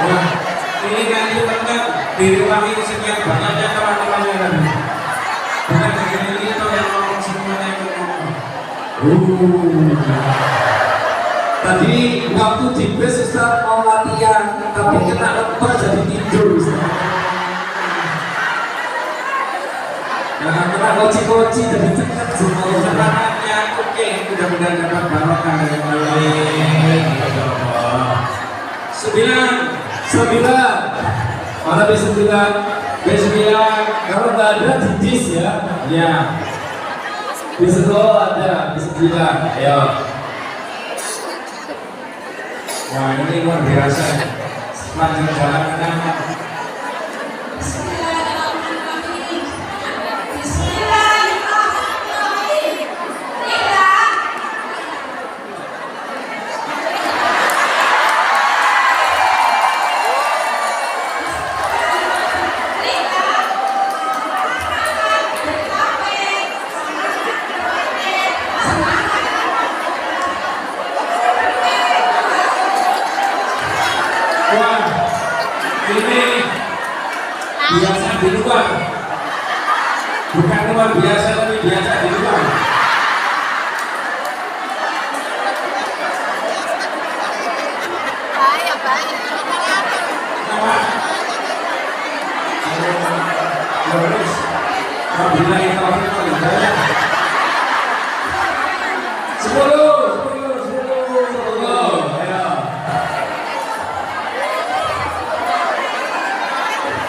Wah, ini kan teman diruangi sekian banyaknya teman-temannya tadi. Bukan begini itu yang ngomong semuanya itu ngomong. Tadi waktu di bus Ustaz mau latihan, tapi kena lepet jadi tidur Ustaz. Nah, kena koci-koci jadi cepet semua. Semangatnya oke, mudah-mudahan dapat barokah yang lain. 9. Mana B9? B9 kalau nggak ada di dis ya. Ya, B10 ada B9. Ayo. wah ini luar biasa. Sepanjang jalan kenapa? Wah, ini biasa di luar, bukan luar biasa tapi biasa di luar. Apa? Terus, apabila itu orang 10. Ayo.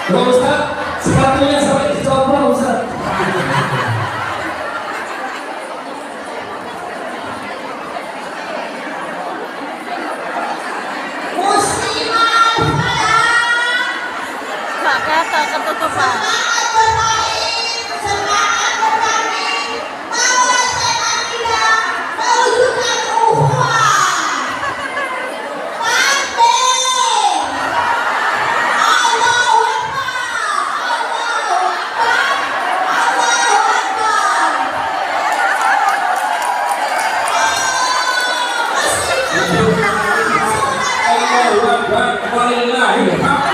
Loh Ustaz, sepatunya sampai dicopot Ustaz. Pak, kata ketutupan. Allahu Akbar, walillahil hamd.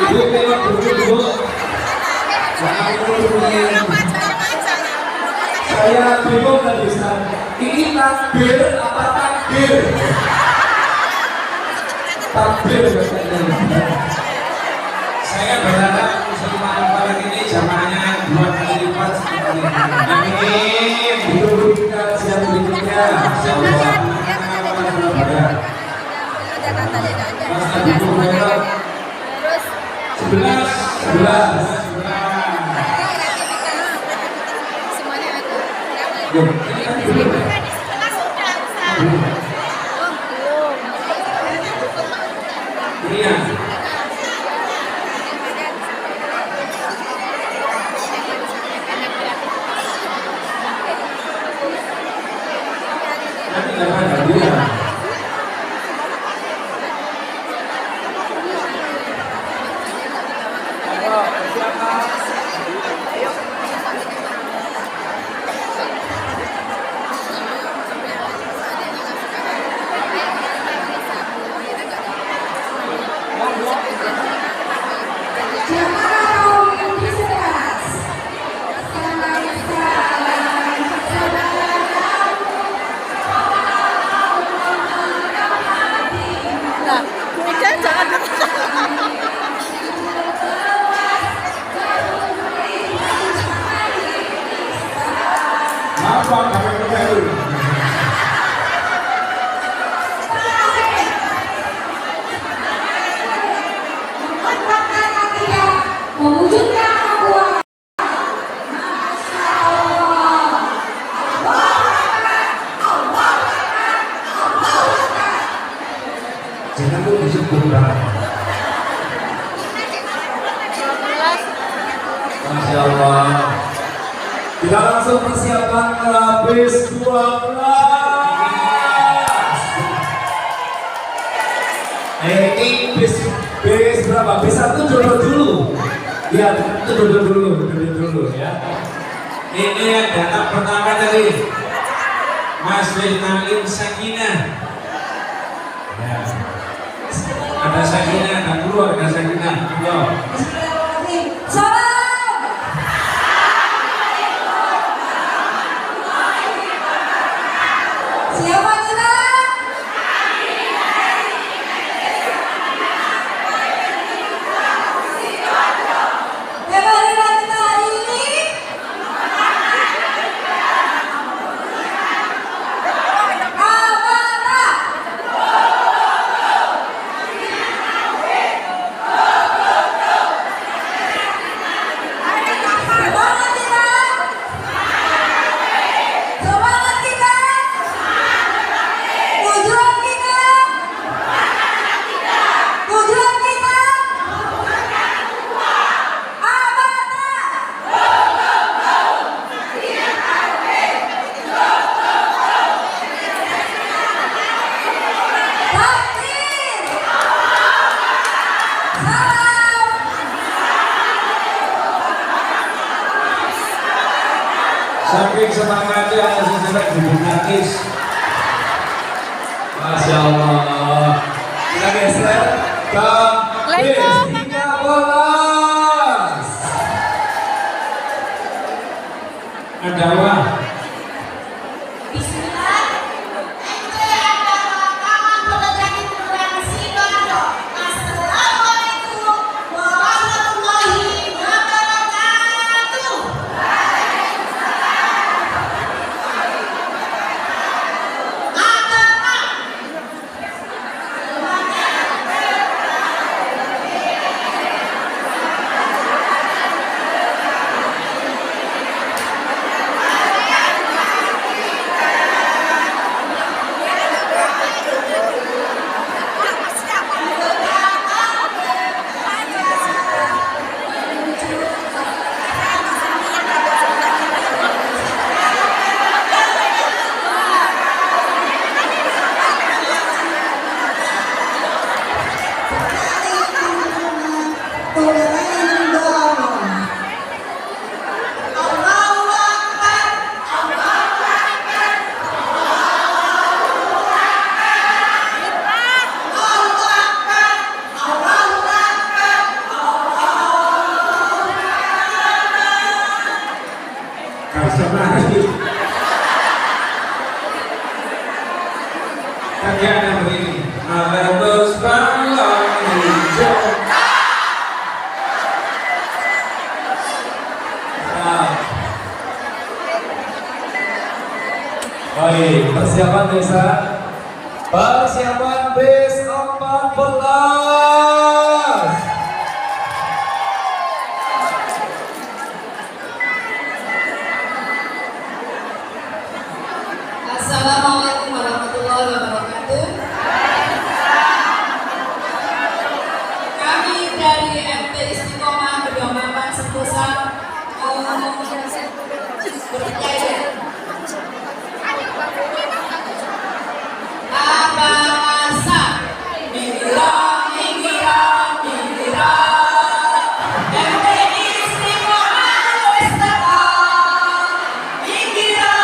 Ibu tengok dulu. Saya bingung tadi Ustaz. Ini takbir apa takbir? Takbir katanya. Saya berharap musim malam ini jamaahnya 2 kali lipat seperti ini. Amin. Ditunggu di kajian berikutnya. Insyaallah. Masa dukung mereka 11. Loh, ini kan belum ya? Iya. Nanti nggak ada dia. Bang, kami dulu. Menguatkan akidah, mewujudkan kekuatan. Masya Allah. Jangan lu disebut Bang. 12. Masya Allah. Kita langsung persiapan ke habis 12. Ini bis berapa? Bis 1 dulu. Ya, itu dulu ya. Ini datang pertama tadi Mas Wilnalim Sakinah. Ya. Ada Sakinah, ada dulu, ada Sakinah. Yo. Bismillahirrahmanirrahim. Salam. Siapa kita? Tema debat kita hari ini amanah. Semangat kita. Semangat kita. Tujuan kita. Tujuan kita. Amanah. Takbir. Salam. Saking semangatnya ada sesuatu dibungkis. Masya Allah. Kita geser ke bis 13. Ada apa? Bismillah. Ente adalah kawan penegak kelurahan Sidoarjo. Assalamualaikum warahmatullahi wabarakatuh. Agama. Allahu Akbar. Allahu Akbar. Allahu Akbar. Kasih lagi. Kaki ada begini. Ada bus balon hijau. Nah. Baik, persiapan desa. Persiapan bis 14. Assalamualaikum warahmatullahi wabarakatuh. Kami dari MT Istiqomah Berdomapan Sepusat berpercaya apa masa minggira MT Istiqomah Westata minggira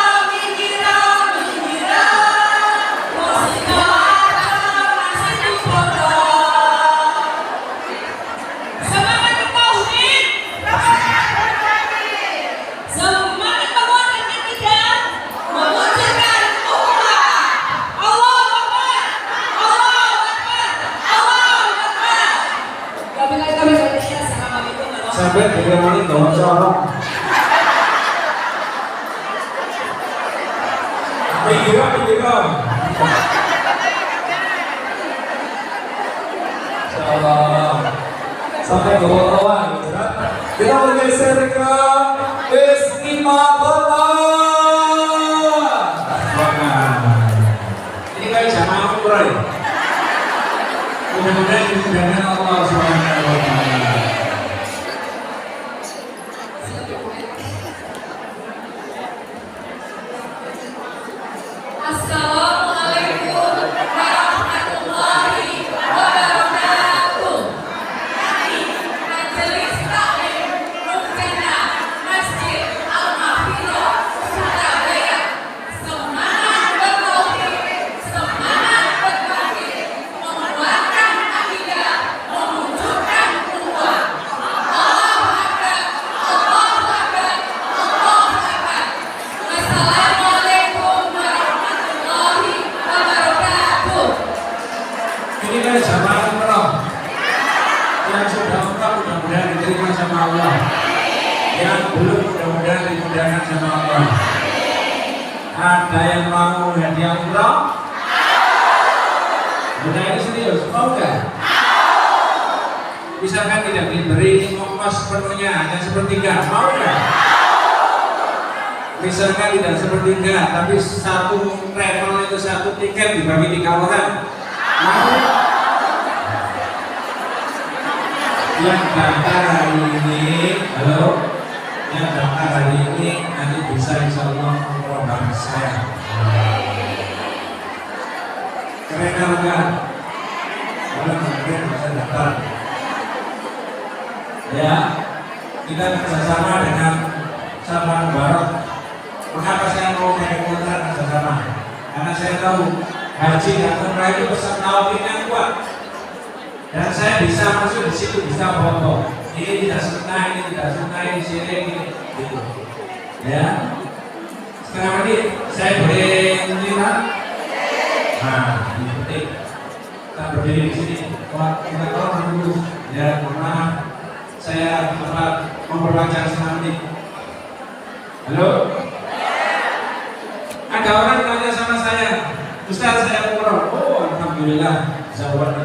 musik masih dibodoh semangat tauhid semangat penguatan akidah mewujudkan umat. Allahu Akbar. Pinggir. Insyaallah. Sampai bawah-bawah gitu kan. Kita bergeser ke istimewa. Ini kayak jamaah umroh ya. Mudah-mudahan dimudahkan Allah Subhanahu wa taala. Assalamualaikum warahmatullahi wabarakatuh. Majelis Taklim Mukena Masjid Al-Mahfirah Surabaya. Semangat bertauhid, semangat berbagi, menguatkan akidah, mewujudkan ukhuwah. Allahu Akbar, Allahu Akbar, Allahu Akbar. Wassalamualaikum warahmatullahi wabarakatuh. Ini kan jamaah umroh. Yang sudah umroh mudah-mudahan diterima sama Allah. Yang belum mudah-mudahan dimudahkan sama Allah. Ada yang mau hadiah umroh? Udah ini serius, mau nggak? Misalkan tidak diberi ongkos sepenuhnya, hanya sepertiga, mau nggak? Misalkan tidak sepertiga, tapi satu travel itu satu tiket dibagi 3 orang, mau? Yang daftar hari ini, halo, yang daftar hari ini nanti bisa insya Allah umroh bareng saya. Keren enggak? Kalau mungkin bisa daftar. Ya, kita kerjasama dengan Sabang Barat. Mengapa saya mau pakai kontrak kerjasama? Karena saya tahu haji dan umrah itu pesan tauhid yang kuat. Dan saya bisa masuk di situ, bisa foto. Ini tidak sunnah, ini tidak sunnah, ini syirik, ini gitu. Ya. Sekarang ini saya boleh menyimak. Nah, ini penting. Kita berdiri di sini. Kita tolong dulu. Ya, mohon maaf. Saya memperpanjang selama ini. Halo. Ada orang tanya sama saya, Ustaz saya umroh. Oh, alhamdulillah. Jawabannya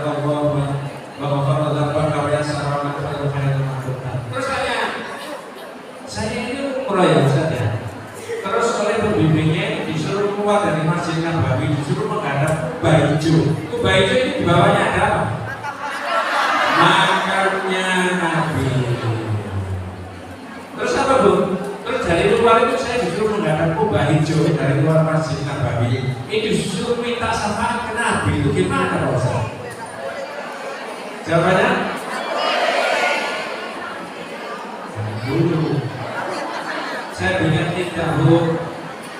Terus saya ini umroh ya Ustaz ya. Terus oleh pembimbingnya disuruh keluar dari Masjid Nabawi, disuruh menghadap Baijo. Itu Baijo ini di bawahnya ada apa? Makamnya Nabi. Terus apa Bu? Terus dari luar itu saya disuruh menghadap Baijo dari luar Masjid Nabawi. Ini disuruh minta syafaat ke Nabi. Itu gimana Pak Ustaz? Jawabannya? Dulu saya punya tahu,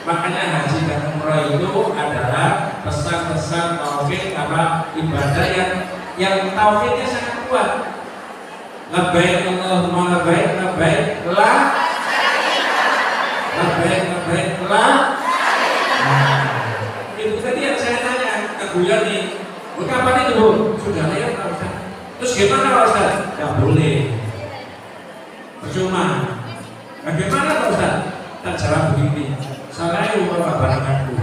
makanya haji dan umrah itu adalah pesan-pesan tauhid apa ibadah yang tauhidnya sangat kuat. Labbaik Allahumma labbaik, labbaik la labbaik la. Itu tadi yang saya tanya ke Buya nih, kapan itu Bu? Sudah ya Pak Ustaz. Terus gimana Pak Ustaz? Gak boleh, percuma. Bagaimana Pak Ustaz? Tak jawab begini, saya umroh barenganku.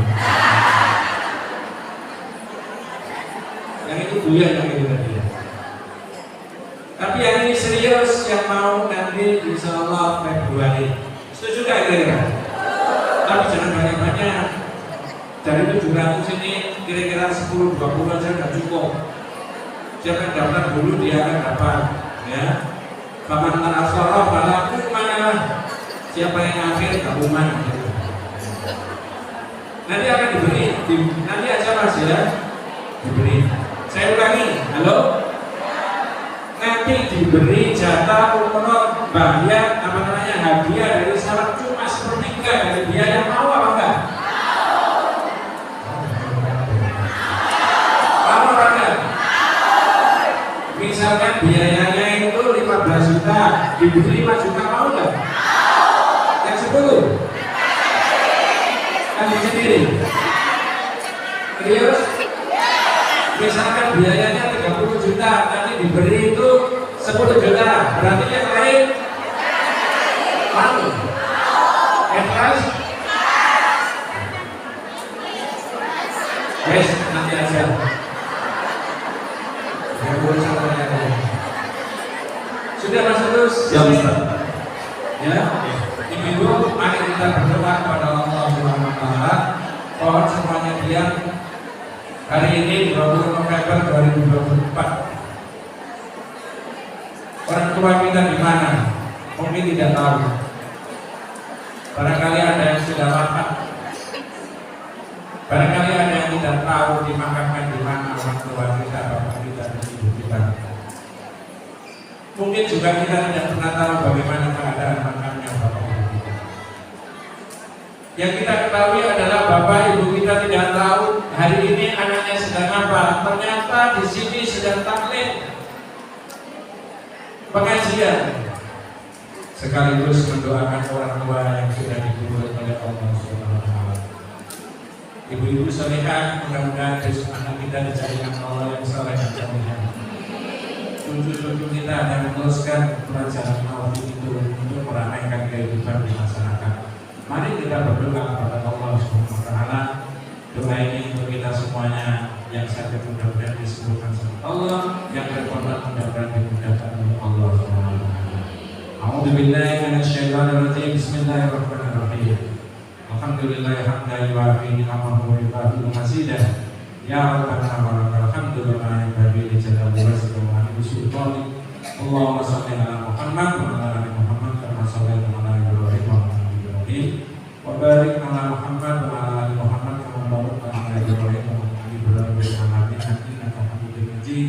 Yang itu Buya yang itu tadi. Tapi yang ini serius, yang mau nanti insya Allah Februari. Setuju gak kira-kira? Tapi jangan banyak-banyak. Dari 700 ini kira-kira 10-20 aja nggak cukup. Siapa yang daftar dulu dia akan dapat, ya. Paman al-Aswarah balaku mana? Siapa yang akhir gabungan? Nanti akan diberi, nanti aja Mas ya, diberi. Saya ulangi, halo. Nanti diberi jatah umroh bayar apa namanya hadiah dari salam cuma sepertiga dari biaya, mau apa enggak? Mau apa enggak? Misalkan biayanya itu 15 juta, diberi 5 juta, mau enggak? Yang 10? Kan sendiri. Serius? Misalkan biayanya 30 juta, nanti diberi itu 10 juta, berarti yang lain mau? Ikhlas? Guys, nanti aja. Ya, boleh sampai ya. Sudah Mas terus. Ya Ustaz. Ya, ibu-ibu, mari kita berdoa kepada Allah Subhanahu wa taala. Mohon semuanya diam. Hari ini 20 November 2024. Orang tua kita di mana? Mungkin tidak tahu. Barangkali ada yang sudah wafat. Barangkali ada yang tidak tahu dimakamkan di mana orang tua kita, bapak kita, dan ibu kita. Mungkin juga kita tidak pernah tahu bagaimana keadaan makamnya bapak ibu kita. Yang kita ketahui adalah bapak ibu kita tidak tahu hari ini anaknya sedang apa. Ternyata di sini sedang taklim, pengajian, sekaligus mendoakan orang tua yang sudah dikubur oleh Allah Subhanahu wa taala. Ibu-ibu salehah, mudah-mudahan anak kita dijadikan Allah yang saleh dan salehah. Cucu-cucu kita yang meneruskan pelajaran Allah itu untuk meramaikan kehidupan di masyarakat. Mari kita berdoa kepada Allah Subhanahu wa taala. Doa ini untuk kita semuanya, yang sakit mudah-mudahan disembuhkan sama Allah, yang berkorban mudah-mudahan dimudahkan oleh Allah Subhanahu wa taala. A'udzubillahi minasyaitonir rajim. Bismillahirrahmanirrahim. Alhamdulillah hamdan yuafi ni'amahu wa yukafi mazidah. Ya Rabbana wa lakal hamdu lama yanbaghi li jalali wajhika wa li sultani. Allahumma shalli ala Muhammad wa ala ali Muhammad kama shallaita ala Ibrahim wa ala ali Ibrahim. Wa barik ala Muhammad wa ala ali Muhammad kama barakta ala Ibrahim wa ala ali Ibrahim innaka Hamidum Majid.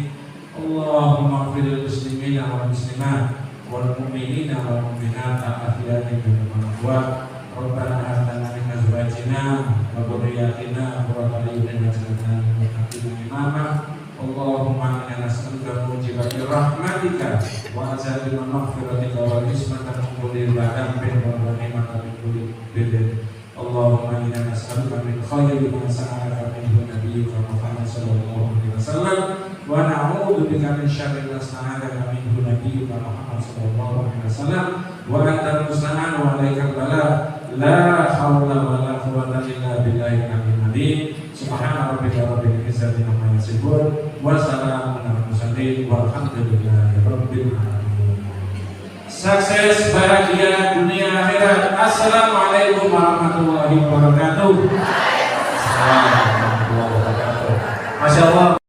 Allahumma ighfir lil muslimina wal muslimat wal mu'minina wal mu'minat al-ahya'i minhum wal amwat. Rabbana hab lana min azwajina wa dhurriyyatina qurrata a'yunin waj'alna lil muttaqina imama. Allahumma inna nas'aluka mujibati rahmatika wa azabil maghfiratika wa ismatan min kulli dhanbin wa ghanimatan min kulli birrin. Allahumma inna nas'aluka min khayri ma sa'alaka minhu nabiyyuka Muhammad sallallahu alaihi wasallam wa na'udzu bika min syarri ma sta'adzaka minhu nabiyyuka Muhammad sallallahu alaihi wasallam wa antal musta'an wa alaikal bala. La haula wa la quwwata illa billahi al-aliyyil azim. Subhana rabbika rabbil izzati amma yasifun wa salamun alal mursalin walhamdulillahi rabbil alamin. Sukses, bahagia dunia akhirat. Assalamualaikum warahmatullahi wabarakatuh. Masya Allah.